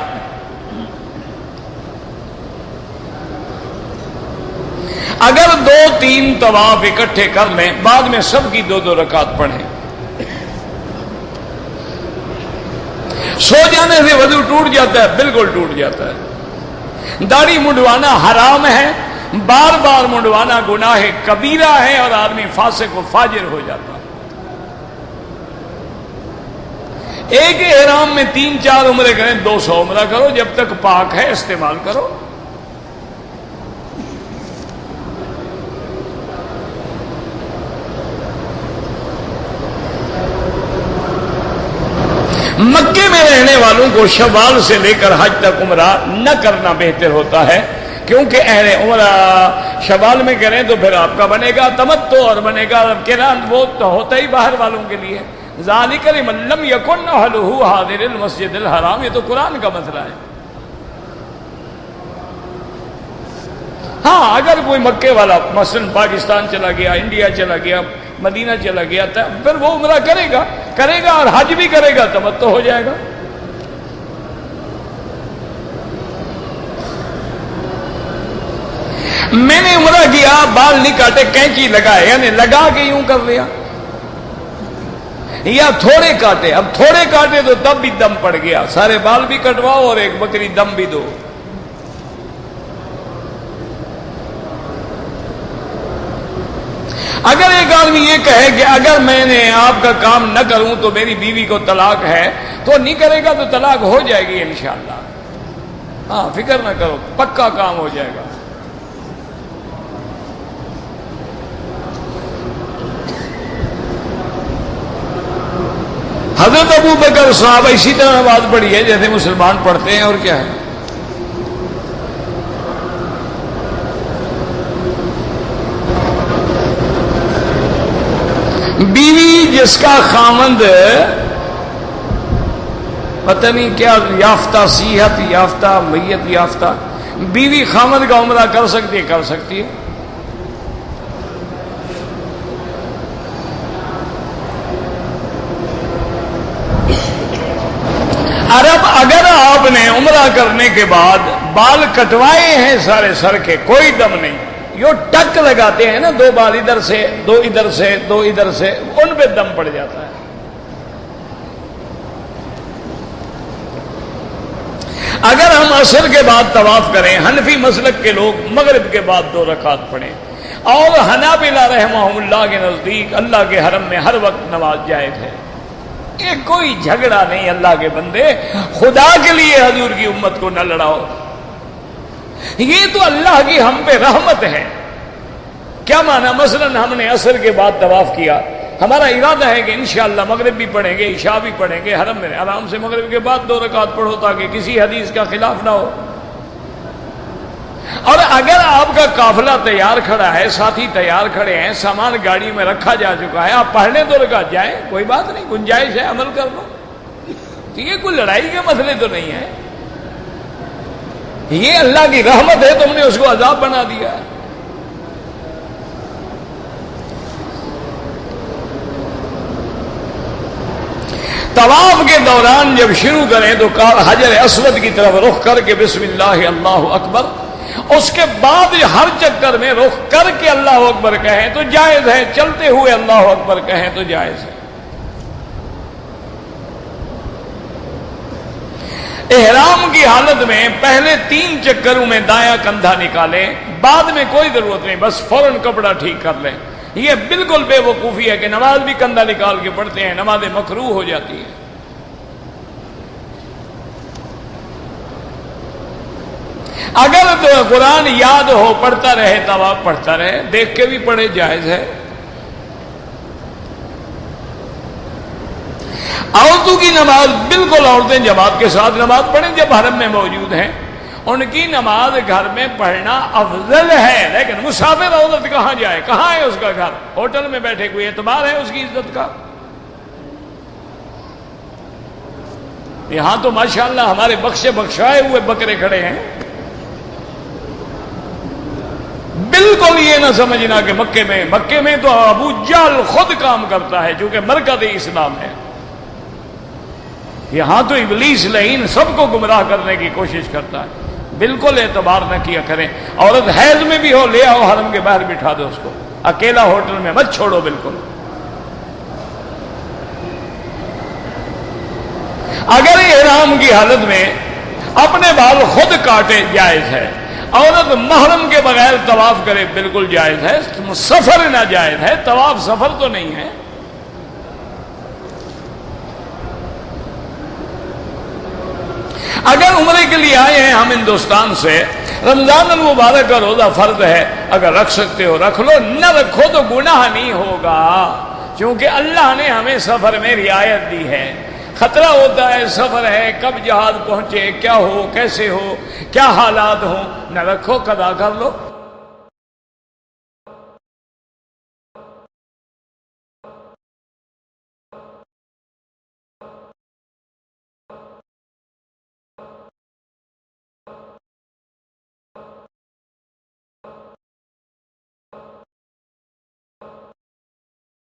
اگر 2-3 طواف اکٹھے کر لیں، بعد میں سب کی 2-2 رکعت پڑھیں. سو جانے سے وضو ٹوٹ جاتا ہے، بالکل ٹوٹ جاتا ہے. داڑھی منڈوانا حرام ہے، بار بار منڈوانا گناہ کبیرہ ہے اور آدمی فاسق و فاجر ہو جاتا. ایک احرام میں 3-4 عمرے کریں، 200 عمرہ کرو، جب تک پاک ہے استعمال کرو. مکے میں رہنے والوں کو شوال سے لے کر حج تک عمرہ نہ کرنا بہتر ہوتا ہے، کیونکہ اہل عمرہ شوال میں کریں تو پھر آپ کا بنے گا تمتع اور بنے گا قران. وہ تو ہوتا ہی باہر والوں کے لیے. ذالک لمن لم یکن اہلہ حاضر المسجد الحرام، یہ تو قرآن کا مسئلہ ہے. ہاں اگر کوئی مکے والا مثلا پاکستان چلا گیا، انڈیا چلا گیا، مدینہ چلا گیا، پھر وہ عمرہ کرے گا اور حج بھی کرے گا، تمتع ہو جائے گا. میں نے عمرہ کیا، بال نہیں کاٹے، کینچی لگائے، یعنی لگا کے یوں کر لیا، یا تھوڑے کاٹے. اب تھوڑے کاٹے تو تب بھی دم پڑ گیا، سارے بال بھی کٹواؤ اور ایک بکری دم بھی دو. اگر ایک آدمی یہ کہے کہ اگر میں نے آپ کا کام نہ کروں تو میری بیوی کو طلاق ہے، تو نہیں کرے گا تو طلاق ہو جائے گی انشاءاللہ. ہاں فکر نہ کرو، پکا کام ہو جائے گا. حضرت ابو بکر صاحب اسی طرح نماز پڑھی ہے جیسے مسلمان پڑھتے ہیں، اور کیا ہے. بیوی جس کا خامند پتہ نہیں کیا یافتہ، صحت یافتہ، میت یافتہ، بیوی خامند کا عمرہ کر سکتی ہے. عرب اگر آپ نے عمرہ کرنے کے بعد بال کٹوائے ہیں سارے سر کے، کوئی دم نہیں، یہ ٹک لگاتے ہیں نا، 2 بال ادھر سے 2 ادھر سے 2 ادھر سے، ان پہ دم پڑ جاتا ہے. اگر ہم عصر کے بعد طواف کریں، حنفی مسلک کے لوگ مغرب کے بعد 2 رکعت پڑھیں، اور حنابلہ رحمہم اللہ کے نزدیک اللہ کے حرم میں ہر وقت نماز جائز ہے. یہ کوئی جھگڑا نہیں. اللہ کے بندے خدا کے لیے حضور کی امت کو نہ لڑاؤ. یہ تو اللہ کی ہم پہ رحمت ہے. کیا مانا؟ مثلا ہم نے عصر کے بعد طواف کیا، ہمارا ارادہ ہے کہ انشاءاللہ مغرب بھی پڑھیں گے، عشاء بھی پڑھیں گے حرم میں آرام سے، مغرب کے بعد 2 رکعت پڑھو تاکہ کسی حدیث کا خلاف نہ ہو۔ اور اگر آپ کا قافلہ تیار کھڑا ہے، ساتھی تیار کھڑے ہیں، سامان گاڑی میں رکھا جا چکا ہے، آپ پڑھنے 2 رکعت جائیں، کوئی بات نہیں، گنجائش ہے، عمل کر لو، یہ کوئی لڑائی کے مسئلے تو نہیں ہے، یہ اللہ کی رحمت ہے، تم نے اس کو عذاب بنا دیا ہے۔ طواف کے دوران جب شروع کریں تو حجر اسود کی طرف رخ کر کے بسم اللہ اللہ اکبر، اس کے بعد ہر چکر میں رخ کر کے اللہ اکبر کہیں تو جائز ہے، چلتے ہوئے اللہ اکبر کہیں تو جائز ہے۔ احرام کی حالت میں پہلے 3 چکروں میں دایاں کندھا نکالیں، بعد میں کوئی ضرورت نہیں، بس فوراً کپڑا ٹھیک کر لیں۔ یہ بالکل بے وقوفی ہے کہ نماز بھی کندھا نکال کے پڑھتے ہیں، نماز مکروہ ہو جاتی ہے۔ اگر تو قرآن یاد ہو پڑھتا رہے، طواف پڑھتا رہے، دیکھ کے بھی پڑھے، جائز ہے۔ عورتوں کی نماز بالکل عورتیں جماعت کے ساتھ نماز پڑھیں جب حرم میں موجود ہیں، ان کی نماز گھر میں پڑھنا افضل ہے، لیکن مسافر عورت کہاں جائے، کہاں ہے اس کا گھر، ہوٹل میں بیٹھے، کوئی اعتبار ہے اس کی عزت کا؟ یہاں تو ماشاءاللہ ہمارے بخشے بخشائے ہوئے بکرے کھڑے ہیں۔ بالکل یہ نہ سمجھنا کہ مکے میں تو ابو جہل خود کام کرتا ہے، چونکہ مرکز اسلام ہے۔ یہاں تو ابلیس لعین سب کو گمراہ کرنے کی کوشش کرتا ہے، بالکل اعتبار نہ کیا کریں۔ عورت حیض میں بھی ہو، لے آؤ حرم کے باہر بٹھا دو اس کو، اکیلا ہوٹل میں مت چھوڑو بالکل۔ اگر احرام کی حالت میں اپنے بال خود کاٹے، جائز ہے۔ عورت محرم کے بغیر طواف کرے، بالکل جائز ہے، سفر ناجائز ہے، طواف سفر تو نہیں ہے۔ اگر عمرے کے لیے آئے ہیں ہم ہندوستان سے، رمضان المبارک کا روزہ فرض ہے، اگر رکھ سکتے ہو رکھ لو، نہ رکھو تو گناہ نہیں ہوگا، کیونکہ اللہ نے ہمیں سفر میں رعایت دی ہے۔ خطرہ ہوتا ہے، سفر ہے، کب جہاز پہنچے، کیا ہو، کیسے ہو، کیا حالات ہوں، نہ رکھو، قضا کر لو۔